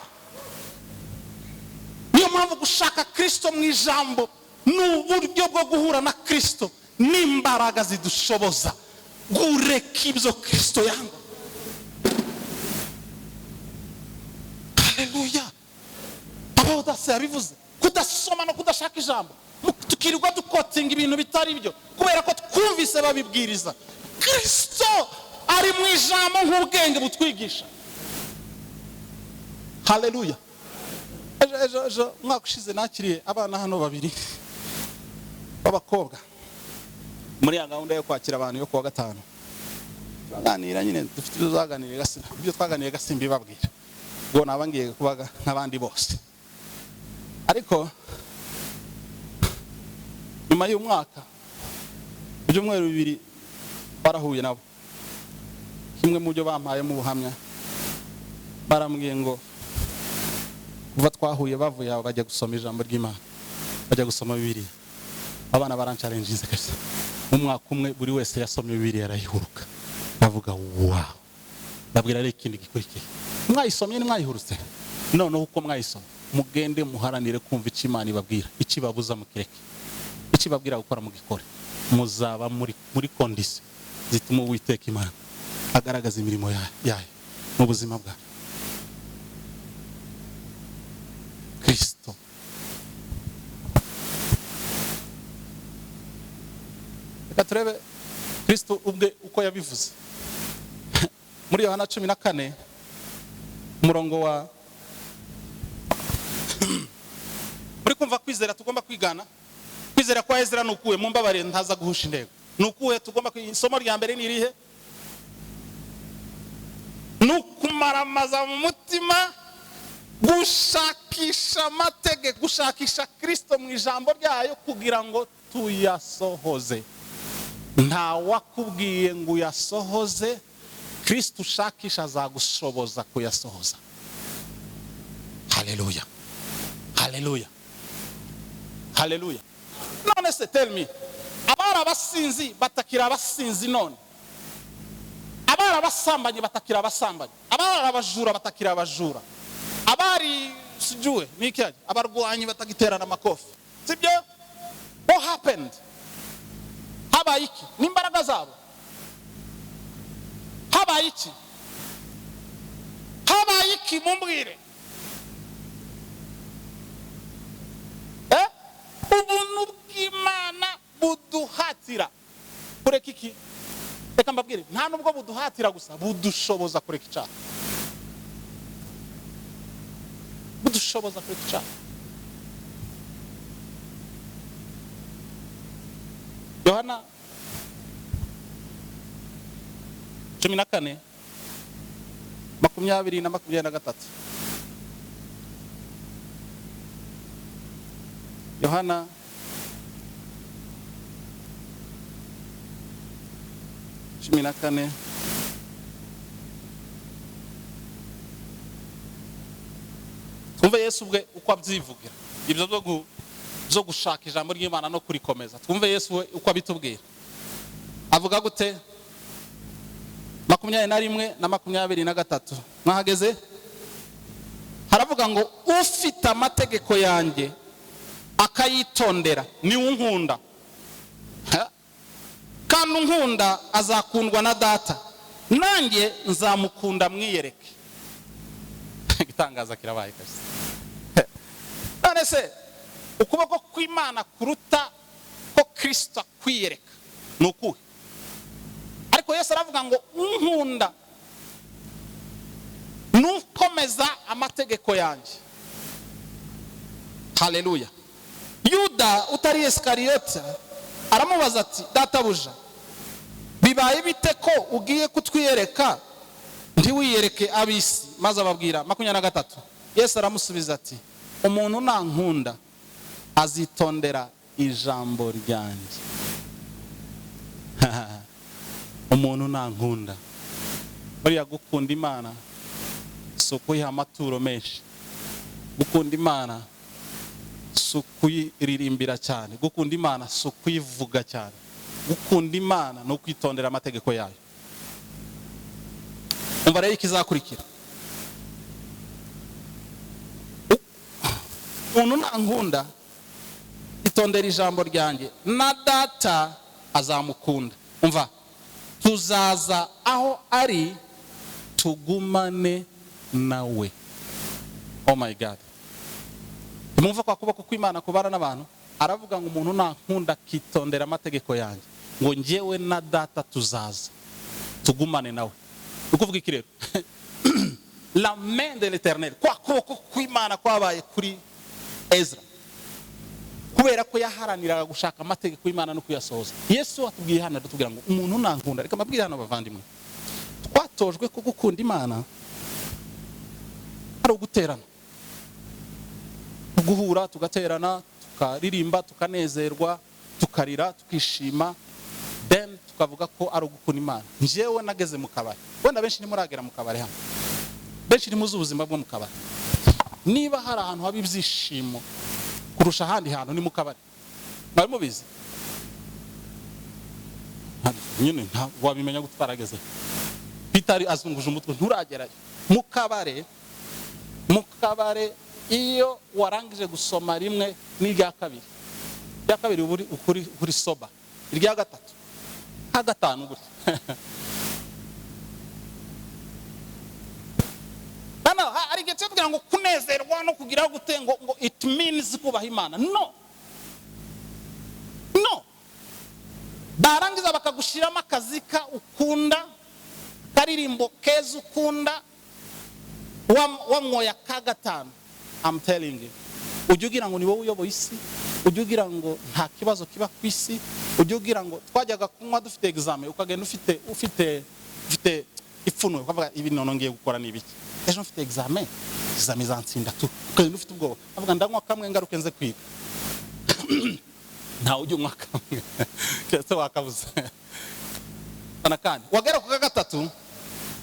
Niyo mpamvu gushaka Kristo mu ijambo n'uburyo bwo guhura na Kristo n'imbaraga zidushoboza gureka ibyo Kristo yanga. Podase yabivuze kudasoma no kudashaka ijambo, tukirirwa dukotinga ibintu bitari byo kubera ko twumvise babibwiriza. Kristo ari mu ijambo nk'ubwenge butwigisha. Haleluya. Ejo mwaka ushize nakiriye abana hano babiri b'abakobwa muri ya gahunda yo kwakira abantu yo kuwa gatanu. Twaganira nyine dufite ibyo twaganiriye gasimba, ibyo twaganiriye gasimba ibabwira ngo nabangiye kubaga nk'abandi bose. Ariko nyuma y'umwaka ibyumweru bibiri barahuye nabo, kimwe mu byo bampaye mu buhamya barambwiye ngo kuva twahuye bavuye aho bajya gusoma ijambo ry'Imana, bajya gusoma Bibiliya. Abana barancalenjinze kabisa. Mu mwaka umwe buri wese yasomye Bibiliya arayihuruka. Bavuga wow. Ndabwira rero ikindi gikurikiye. Mwayisomye nimwayihurutse. Noneho uko mwayisomye mugende muharanire kumva icyo Imana ibabwira, icyo babuza mukireke, icyo babwira gukora mu gikore. Muzaba muri condition zituma Uwiteka Imana agaragaza imirimo yayo mu buzima bwawe. Kristo reka turebe Kristo ubwe uko yabivuze muri Yohana 14 umurongo wa muri kumva kwizera tugomba kwigana. Kwizera kwa Ezra nukuwe mu mbabare ntaza guhusha intego. Nukuwe tugomba isomo rya mbere ni rihe? Nukumaramaza mu mutima, gushakisha amategeko, gushakisha Kristo mu ijambo ryayo kugira ngo tuyasohoze. Nta wakubwiye ngo uyasohoze, Kristo ushakisha azagushoboza kuyasohoza. Haleluya. Haleluya. Haleluya. None se tell me, abara basinzi batakira abasinzi none? Abara basambanyi batakira abasambanyi? Abara abajura batakira abajura? Abari sijue nikiaje abarwanyi batagiterana amakofi? Sibyo? What happened? Haba iki n'imbaraga zabo? Haba iki? Haba iki mumbwire? Ubuntu bw'Imana buduhatira kureka iki? Reka mbabwire, nta nubwo buduhatira gusa, budushoboza kureka icyaha. Budushoboza kureka icyaha. Yohana 14 20 na 23. Yohana 14 twumve Yesu ubwe uko abyivugira. Ibyo byo gushaka ijambo ry'Imana no kurikomeza, twumve Yesu we uko abitubwira. Avuga gute? 21 na 23 mwahageze. Haravuga ngo ufite amategeko yanjye akayitondera ni unkunda, kandi unkunda azakundwa na Data, nanjye nzamukunda mwiyereke. Gitangaza kirabaye kabisa. None se ukuboko kw'Imana kuruta ko Kristo kwiyereka nukuhe? Ariko Yesu aravuga ngo unkunda nukomeza amategeko yanjye. Haleluya. Yuda utari Iskariyota aramubaza ati databuja bibaye bite ko ugiye kutwiyereka ntiwiyereke abisi? Maze ababwira 23. Yesu aramusubiza ati umuntu nankunda azitondera ijambo ryanjye. Umuntu nankunda, bariya gukunda Imana si ukuyiha amaturo menshi. Gukunda Imana si ukuyiririmbira cyane. Gukunda Imana si ukuyivuga cyane. Gukunda Imana ni ukwitondera amategeko yayo. Umva rero ikizakurikira. Umuntu nankunda itondera ijambo ryanjye, na Data azamukunda. Umva, tuzaza aho ari tugumane nawe. Oh my God. Mwumva kwa kuboko kw'Imana kubara n'abantu, aravuga ngo umuntu nankunda kitondera amategeko yanjye, ngo njyewe na data tuzaza tugumane nawe. Ukuvuga iki rero? La main de l'Éternel, kwa kuboko kw'Imana kwabaye kuri Ezra, kubera ko yaharaniraga gushaka amategeko y'Imana no kuyasohoza. Yesu atubwiye hano atubwira ngo umuntu nankunda, reka mbabwire hano bavandimwe, twatojwe ko gukunda Imana ari uguterana, guhura tugaterana, tukaririmba, tukanezerwa, tukarira, tukishima, then tukavuga ko ari ugukunda Imana. Njyewe nageze mu kabari, wenda benshi ntimuragera mu kabari hano, benshi ntimuzi ubuzima bwo mu kabari. Niba hari ahantu haba ibyishimo kurusha ahandi hantu ni mu kabari, mwari mubizi? Nyine nta wabimenya gutwarageze. Peter azunguje umutwe nturagerayo. Mu kabare iyo warangije gusoma rimwe n'irya kabiri, irya kabiri uri soba, irya gatatu ha gatanu gutya. Ari igihe cyo kugira ngo kunezerwa no kugira gute ngo it means kubaha Imana. No, barangiza bakagushiramo akazika ukunda, karirimbo keza ukunda, wanyoya ka gatanu. I'm telling you, ujya ugira ngo ni wowe uyoboye isi, ujya ugira ngo nta kibazo kiba ku isi, ujya ugira ngo twajyaga kunywa dufite examen, ukagenda ufite ipfunwe, ukavuga ibi none ngiye gukora ni ibiki, ejo mfite examen izantsinda tu, ukagenda ufite ubwoba, avuga ndanywa kamwe ngaruke nze kwiga. Ntawe ujya unywa kamwe kese wakabuze. Kandi wagera ku gatatu,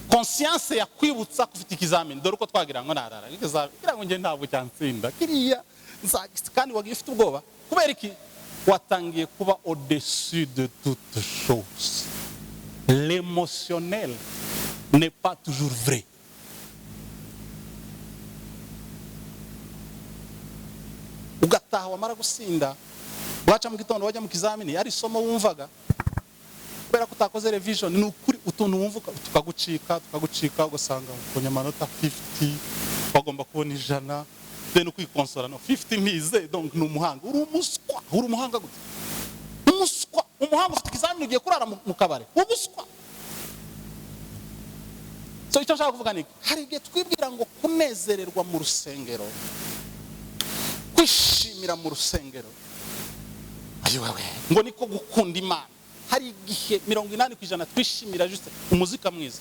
conscience yakwibutsa kufite ikizamini, dore uko twagira ngo narara kugira ngo nge ntabwo cyantsinda kiriya kandi wagiye ufite ubwoba. Kubera iki? Watangiye kuba au-dessus de toute chose. L'émotionnel n'est pas toujours vrai. Ugataha wamara gusinda, waca mu gitondo wajya mu kizamini, ari somo wumvaga, kubera ko utakoze revision, ni ukuri utuntu wumvuka tukagucika ugasanga ukonya amanota 50, bagomba kubona 100, then ukikonsora no 50 mize, donc ni umuhanga. Uri umuhanga gute? Umuhanga ufite ikizamini ugiye kurara mu kabare, ubuswa. So icyo nshaka kuvuga ni hari igihe twibwira ngo kunezererwa mu rusengero, kwishimira mu rusengero, ayiwewe ngo niko gukunda Imana. Hari igihe 80% twishimira juste umuzika mwiza,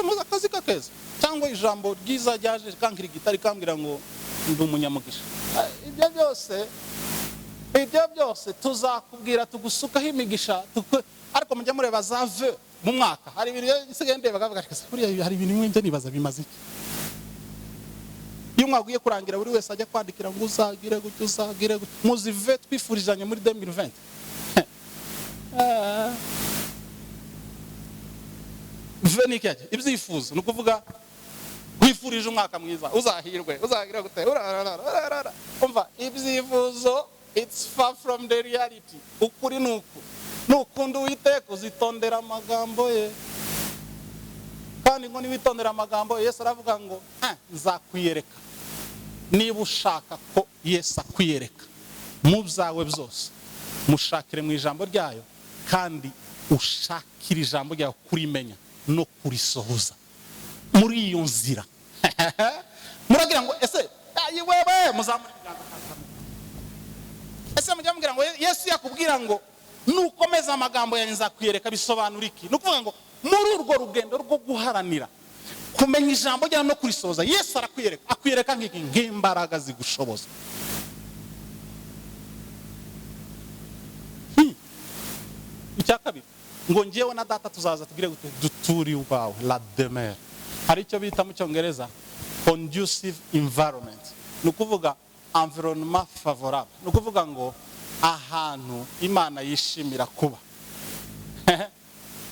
umuza kazika keza, cyangwa ijambo ryiza ryaje kankira gitari kambwira ngo ndi umunyamugisha. Ibyo byose tuzakubwira tugusukaho imigisha, ariko mujya mureba za vœux mu mwaka. Hari ibintu nsigaye ndeba bakavuga kuriya hari ibintu bimwe nibaza bimaze iki. Iyo mwaguye kurangira buri wese ajya kwandikira ngo uzagire gute muzive twifurizanye muri 2020. Venikaje ibyifuzo no kuvuga kwifurije umwaka mwiza, uzahirwe, uzagira gute. Umva ibyifuzo, it's far from the reality. Ukuri nukunda Uwiteka uzitondera amagambo ye, kandi ngo niwitondera amagambo ye, Yesu aravuga ngo nzakwiyereka. Niba ushaka ko Yesu akwiyereka mu byawe byose, mushakire mu ijambo ryayo, kandi ushakire ijambo ryayo kurimenya no kurisohoza muri iyo nzira. Muragira ngo ese ayiwewe muzamura ibiganza kazamu, ese mujya mugira ngo Yesu yakubwira ngo nukomeza amagambo yanjye nzakwiyereka, bisobanura iki? Nukuvuga ngo muri urwo rugendo rwo guharanira kumenya ijambo ryayo no kurisohoza, Yesu akwiyereka nk'iki, nk'imbaraga zigushoboza. Icya kabiri ngo njyewe na data tuzaza tugire gute, duturi ubawe, la demeure. Hari icyo bita mu Cyongereza conducive environment, nukuvuga environnement favorable, nukuvuga ngo ahantu Imana yishimira kuba.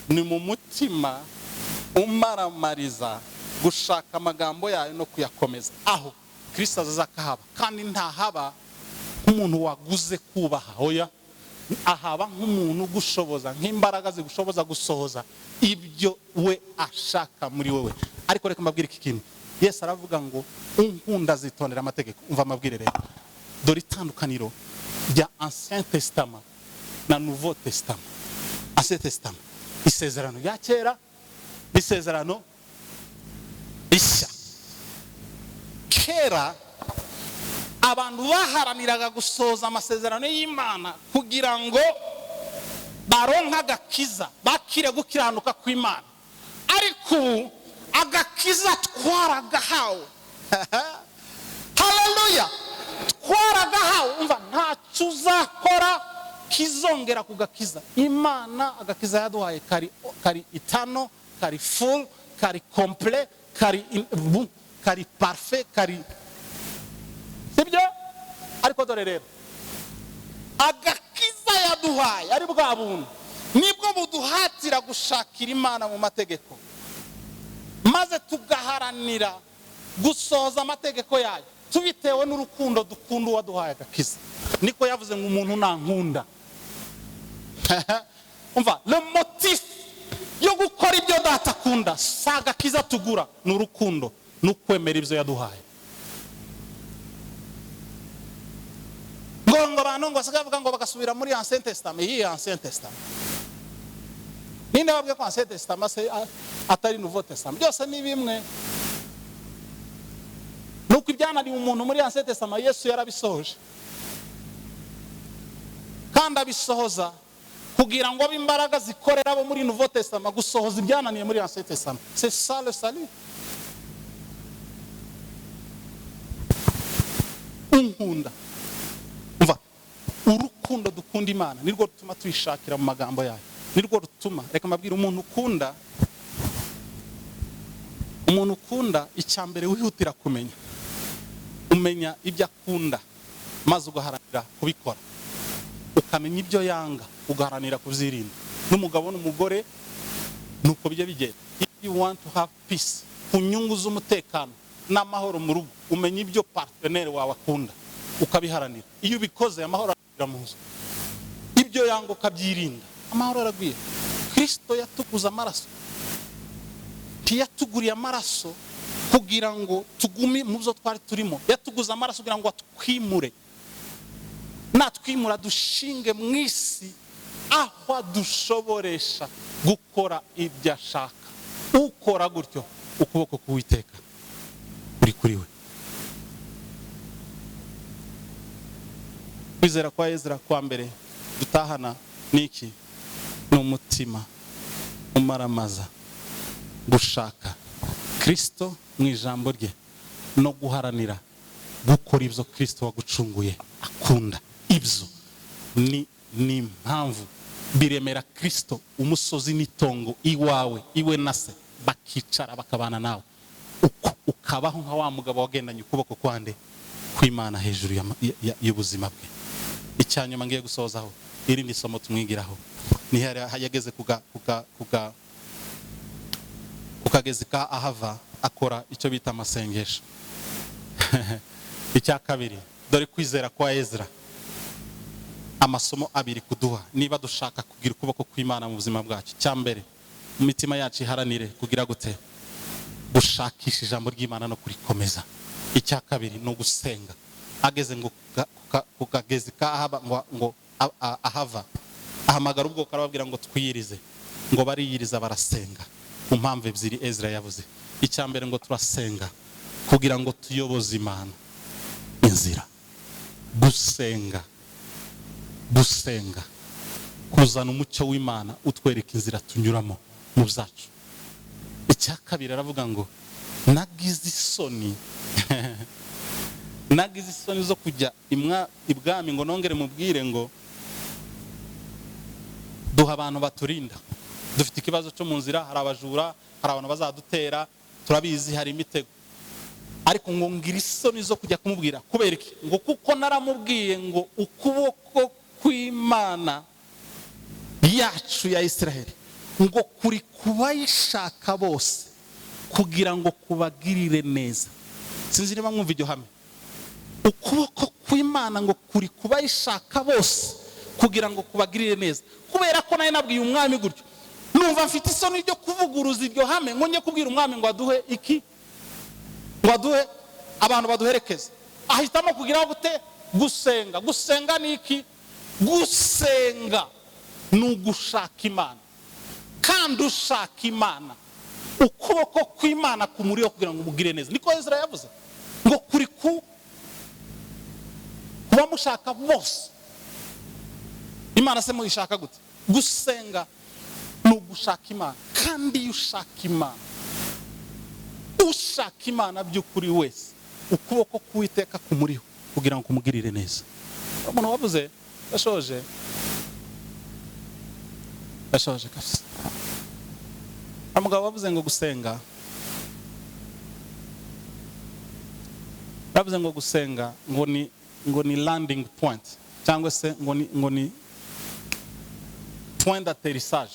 Ni mu mutima umaramariza gushaka amagambo yayo no kuyakomeza, aho Kristo azakahaba. Kandi ntahaba nk'umuntu waguze kubaha, oya, ahaba nk'umuntu gushoboza, nk'imbaraga zigushoboza gusohoza ibyo we ashaka muri wowe. Ariko reka mbabwire iki kintu, Yesu aravuga ngo unkunda azitondera amategeko. Umva amabwire rero, dore itandukaniro rya Ancien Testament na Nouveau Testament. Ancien Testament, isezerano rya kera, isezerano rishya. Kera abantu baharaniraga gusoza amasezerano y'Imana kugira ngo baronka agakiza, bakire gukiranuka kw'Imana. Ariko agakiza twaragahawe. Haleluya! Twaragahawe. Umva, ntacyo uzakora kizongera kugakiza. Imana agakiza yaduhaye kari itano, kari full, kari complet, kari parfait, kari sibyo. Ariko dore rero, agakiza yaduhaye ari bwa buntu nibwo buduhatira gushakira Imana mu mategeko, maze tugaharanira gusoza amategeko yayo tubitewe n'urukundo dukunda uwaduhaye agakiza. Niko yavuze ngo umuntu nankunda. Umva, le motif yo gukora ibyo data akunda si agakiza tugura, ni urukundo n'ukwemera ibyo yaduhaye. Ngo abantu ngo basigavuga ngo bagasubira muri Ancien Testament. Iyi Ancien Testament ninde wabwiye ko Ancien Testament atari Nouveau Testament? Byose ni bimwe. Nuko ibyananiye umuntu muri Ancien Testament Yesu yarabisohoje, kandi abisohoza kugira ngo abimbaraga zikorera abo muri Nouveau Testament gusohoza ibyananiye muri Ancien Testament. C'est ça le salut. Unkunda. Umva, urukundo dukunda Imana nirwo rutuma tuyishakira mu magambo yayo, nirwo rutuma. Reka mabwira, umuntu ukunda icyambere wihutira kumenya, umenya ibyo akunda maze ugaharanira kubikora, ukamenya ibyo yanga ugaharanira kubyirinda. N'umugabo n'umugore nuko bijya bigenda. If you want to have peace, ku nyungu z'umutekano n'amahoro mu rugo, umenya ibyo partenaire wawe akunda ukabiharanira. Iyo ubikoze amahoro aragwira mu nzu, ibyo yanga ukabyirinda, amahoro aragwira. Kristo yatuguze amaraso, ntiyatuguriye amaraso kugira ngo tugume mu byo twari turimo. Yatuguze amaraso kugira ngo atwimure, natwimura dushinge mu isi aho dushoboresha gukora ibyo ashaka. Ukora gutyo ukuboko k'Uwiteka kuri we. Kwizera kwa Ezra kwa mbere dutahana niki? N'umutima umaramaza gushaka Kristo mu ijambo rye no guharanira gukora ibyo Kristo wagucunguye akunda. Ibyo ni impamvu biremera Kristo umusozi n'itongo iwawe, iwe na se, bakicara bakabana nawe, ukabaho nka wa mugabo wagendanye ukuboko kwande kw'Imana hejuru y'ubuzima bwe. Icyanyuma ngiye gusozaho, irindi somo tumwigiraho ni yageze kukagezi ka ahava akora icyo bita amasengesho. Icya kabiri, dore kwizera kwa Ezra, amasomo abiri kuduha niba dushaka kugira ukuboko kw'Imana mu buzima bwacu. Cyambere, mu mitima yacu iharanire kugira gute? Gushakisha ijambo ry'Imana no kurikomeza. Icya kabiri no gusenga. Ageze ngo kukagezi ka ahava ahamagara ubwoko arababwira ngo twiyirize, ngo bariyiriza barasenga. Ku mpamvu ebyiri Ezra yavuze. Icyambere ngo turasenga kugira ngo tuyoboze Imana inzira. Gusenga kuzana umucyo w'Imana utwereka inzira tunyuramo mu byacu. Icya kabiri aravuga ngo nagize isoni zo kujya ibwami ngo nongere mubwire ngo duha abantu baturinda. Dufite ikibazo cyo mu nzira, hari abajura, hari abantu bazadutera, turabizi, hari imitego. Ariko ngo ngira isoni zo kujya kumubwira. Kubera iki? Ngo kuko naramubwiye ngo ukuboko kw'Imana yacu ya Israeli ngo kuri kubayishaka bose kugira ngo kubagirire neza. Sinzi niba mwumva iryo hame. Ukuboko kw'Imana ngo kuri kubayishaka bose kugira ngo kubagirire neza. Kubera ko naye nabwiye umwami gutyo, numva mfite isoni ryo kuvuguruza iryo hame ngo njye kubwira umwami ngo aduhe iki ngo aduhe abantu baduherekeze. Ahitamo kugira gute? Gusenga. Gusenga ni iki? Gusenga ni ugushaka Imana, kandi ushaka Imana ukuboko kw'Imana kumuriho kugira ngo umugire neza. Niko Ezra yavuze ngo kuri kuba mushaka bose. Imana se muyishaka gute? Gusenga ni ugushaka Imana, kandi iyo ushaka Imana, ushaka Imana by'ukuri wese ukuboko k'Uwiteka kumuriho kugira ngo kumugirire neza. Umuntu wavuze yashoje kabisa. Umugabo wavuze ngo gusenga, yavuze ngo gusenga ngo ni landing point, cyangwa se ngo ni point d'atterrissage.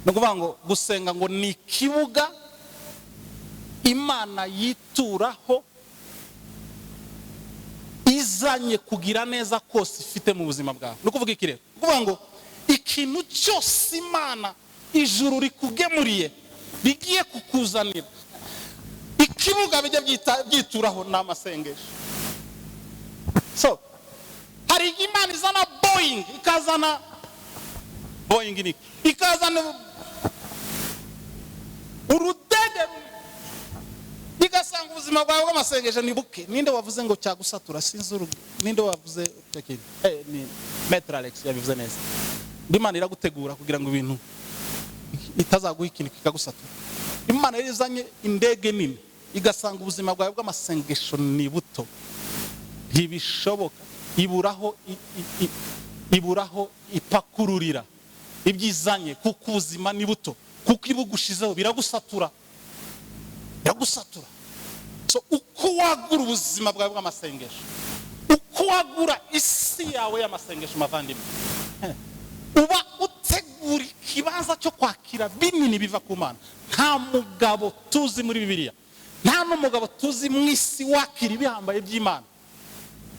No kuvuga ngo gusenga ngo ni ikibuga Imana yituraho izanye kugira neza kose ifite mu buzima bwawe. No kuvuga iki rero? Kuvuga ngo ikintu cyose Imana ijuru rikugemuriye bigiye kukuzanira, ikibuga bijya byituraho n'amasengesho. So hari Imana izana Boeing, ikazana Boeing ni ikazana urudege, igasanga ubuzima bwawe bw'amasengesho ni buke. Ninde wavuze ngo cyagusatura? Sinzi ninde wavuze cyakindi. Ni Maître Alex yabivuze neza. Imana iragutegura kugira ngo ibintu itazaguha ikintu kikagusatura. Imana izanye indege nini, igasanga ubuzima bwawe bw'amasengesho ni buto, ntibishoboka. Iburaho ipakururira ibyizanye, kuko ubuzima ni buto, kuko ibugushizeho biragusatura. So uko wagura ubuzima bwawe bw'amasengesho, uko wagura isi yawe y'amasengesho, mavandimwe, uba utegura ikibanza cyo kwakira binini biva ku Mana. Nta mugabo tuzi muri Bibiliya, nta n'umugabo tuzi mu isi wakira ibihambaye by'Imana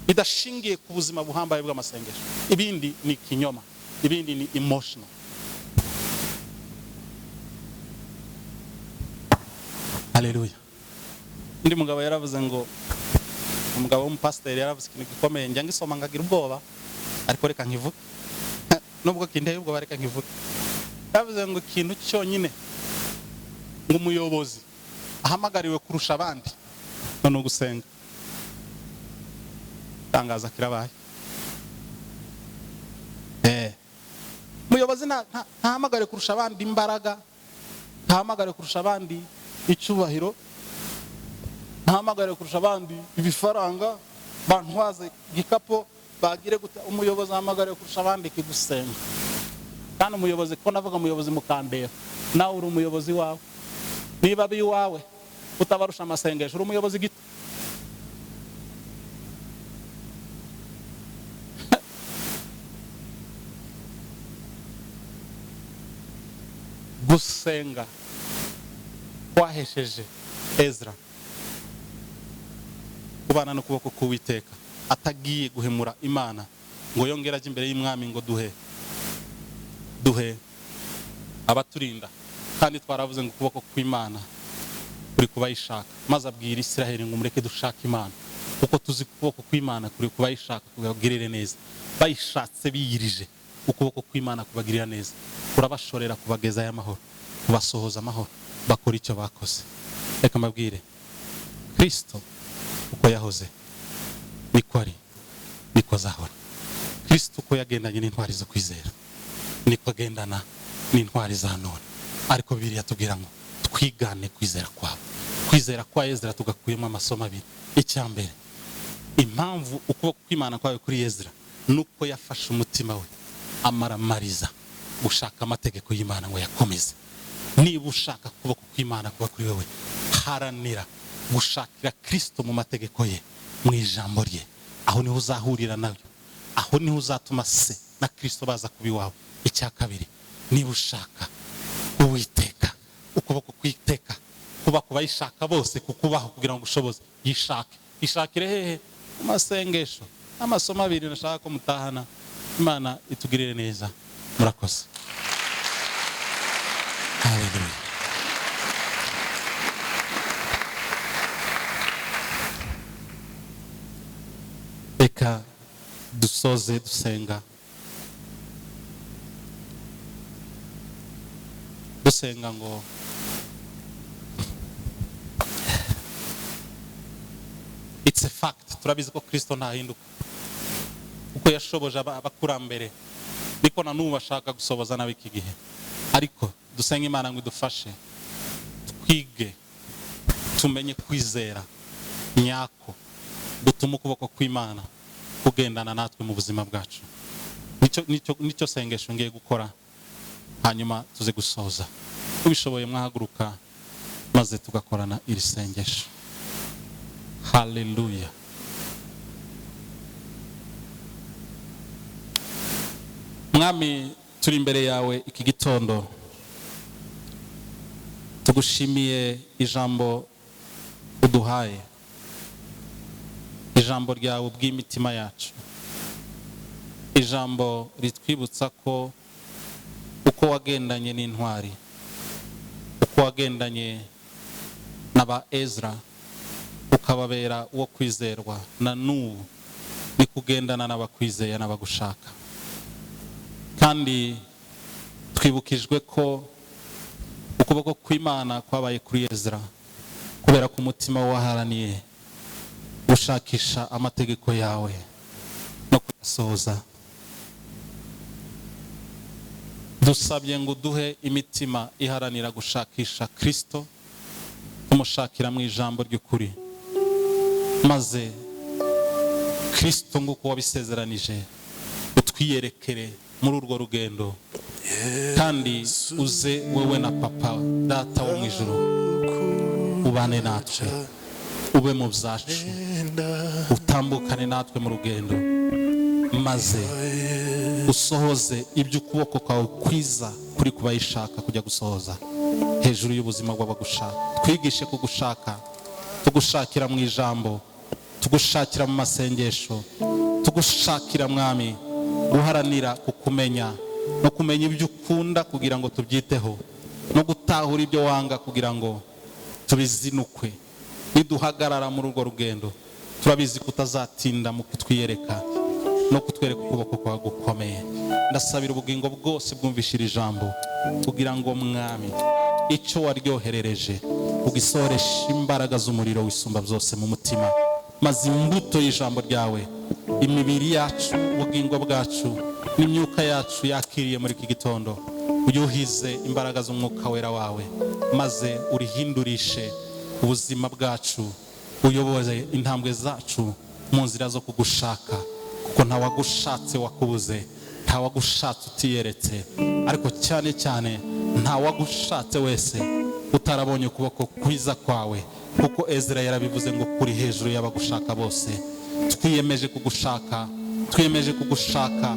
bidashingiye ku buzima buhambaye bw'amasengesho. Ibindi ni kinyoma, ibindi ni emotional. Haleluya. Ndi mugabo yaravuze ngo, umugabo w'umupasiteri yaravuze ikintu gikomeye, njya ngisoma ngagira ubwoba, ariko reka nkivuge. Nubwo kindeye ubwoba reka nkivuge. Yaravuze ngo ikintu cyonyine ngo umuyobozi ahamagariwe kurusha abandi no gusenga. Tangaza kirabaye. Umuyobozi ntahamagariwe kurusha abandi imbaraga, ntahamagariwe kurusha abandi icyubahiro, ntahamagariwe kurusha abandi ibifaranga, bantwaze igikapo bagire gute. Umuyobozi ahamagariwe kurusha abandi kigusenga. Kandi umuyobozi, ko navuga umuyobozi mukandera, nawe uri umuyobozi wawe. Niba biwawe utabarusha amasengesho, uri umuyobozi gito. Gusenga kwahesheje Ezra kubana n'ukuboko k'Uwiteka, atagiye guhemura Imana ngo yongera ajye imbere y'Umwami ngo duhe abaturinda. Kandi twaravuze ngo ukuboko kw'Imana kuri kubayishaka, maze abwira Isiraheli ngo mureke dushaka Imana, kuko tuzi ukuboko kw'Imana kuri kubayishaka kubagirire neza. Bayishatse biyirije, ukuboko kw'Imana kubagirira neza, kurabashorera kubagezayo amahoro, kubasohoza amahoro, bakora icyo bakoze. Reka mbabwire, Kristo uko yahoze niko ari, niko azahora. Kristo uko yagendanye n'intwari zo kwizera niko agendana n'intwari za none. Ariko Bibiliya tubwira ngo twigane kwizera kwabo. Kwizera kwa Ezra tugakuyemo amasomo abiri. Icyambere, impamvu ukuboko kw'Imana kwawe kuri Ezra nuko yafashe umutima we amaramariza gushaka amategeko y'Imana ngo yakomeze. Niba ushaka ukuboko kw'Imana kuba kuri wewe, haranira gushakira Kristo mu mategeko ye, mu ijambo rye. Aho niho uzahurira nayo, aho niho uzatuma se na Kristo baza kuba iwawe. Icya kabiri, niba ushaka Uwiteka, ukuboko kw'Iteka kuba kubayishaka bose, kukubaho kugira ngo ushoboze, ishakire hehe? Mu masengesho. Amasomo abiri nashaka ko mutahana. Imana itugirire neza. Murakoze. Haleluya. reka dusoze dusenga ngo it's a fact, turabizi ko Kristo ntahinduka. Uko yashoboje abakurambere niko na n'ubu bashaka gusoboza nawe iki gihe. Ariko dusenga Imana ngo idufashe twige tumenye kwizera nyako gutuma ukuboko kw'Imana kugendana natwe mu buzima bwacu. Nicyo sengesho ngiye gukora, hanyuma tuze gusoza. Ubishoboye mwahaguruka maze tugakorana iri sengesho. Hallelujah. Mwami, turi imbere yawe iki gitondo, tugushimiye ijambo uduhaye, ijambo ryawe bw'imitima yacu, ijambo ritwibutsa ko uko wagendanye n'intwari, uko wagendanye n'aba Ezra ukababera uwo kwizerwa, na n'ubu ni kugendana n'abakwizeye n'abagushaka. Kandi twibukijwe ko ukuboko kw'Imana kwabaye kuri Ezra kubera ko umutima waharaniye gushakisha amategeko yawe no kuyasohoza. Dusabye ngo duhe imitima iharanira gushakisha Kristo, tumushakira mu ijambo ry'ukuri, maze Kristo nguko wabisezeranije utwiyerekere muri urwo rugendo, kandi uze wewe na papa data wo mu ijuru ubane natwe, ube mu byacu, utambukane natwe mu rugendo, maze usohoze ibyo ukuboko kwawe kwiza kuri kubayishaka kujya gusohoza hejuru y'ubuzima bw'abagushaka. Twigishe kugushaka, tugushakira mu ijambo, tugushakira mu masengesho, tugushakira Mwami guharanira kukumenya no kumenya ibyo ukunda kugira ngo tubyiteho, no gutahura ibyo wanga kugira ngo tubizinukwe. Niduhagarara muri urwo rugendo, turabizi kutazatinda mu kutwiyereka no kutwereka ukuboko kwawe gukomeye. Ndasabira ubugingo bwose bwumvishira ijambo kugira ngo Mwami icyo waryoherereje ugisoresha imbaraga z'umuriro wisumba byose mu mutima, maze imbuto y'ijambo ryawe imibiri yacu, ubugingo bwacu n'imyuka yacu yakiriye muri iki gitondo, uyuhize imbaraga z'umwuka wera wawe, maze urihindurishe ubuzima bwacu, uyoboze intambwe zacu mu nzira zo kugushaka, kuko ntawagushatse wakubuze, ntawagushatse utiyeretse, ariko cyane cyane ntawagushatse wese utarabonye ukuboko kwiza kwawe, kuko Ezra yarabivuze ngo kuri hejuru y'abagushaka bose. Twiyemeje kugushaka, twiyemeje kugushaka,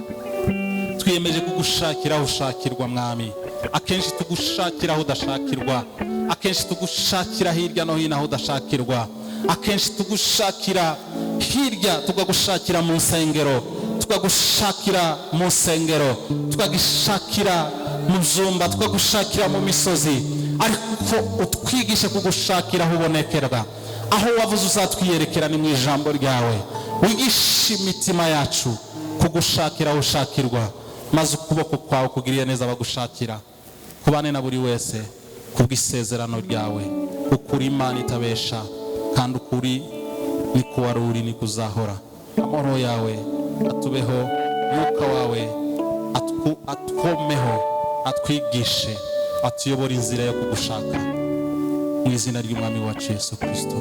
twiyemeje kugushakira aho ushakirwa Mwami. Akenshi tugushakira aho udashakirwa, akenshi tugushakira hirya no hino aho udashakirwa, akenshi tugushakira hirya, tukagushakira mu nsengero, tukagushakira mu nsengero, tukagushakira mu byumba, tukagushakira mu misozi, ariko utwigishe kugushakira aho ubonekerwa, aho wavuze uzatwiyerekera ni mu ijambo ryawe. Wigishe imitima yacu kugushakira aho ushakirwa, maze ukuboko kwawe kugiriye neza abagushakira, kubane na buri wese kubw'isezerano ryawe. Ukuri Imana itabesha, kandi ukuri ni ko wari uri, ni kuzahora. Amahoro yawe atubeho, mwuka wawe atwomeho, atwigishe, atuyobora inzira yo kugushaka, mu izina ry'Umwami wacu Yesu Kristo.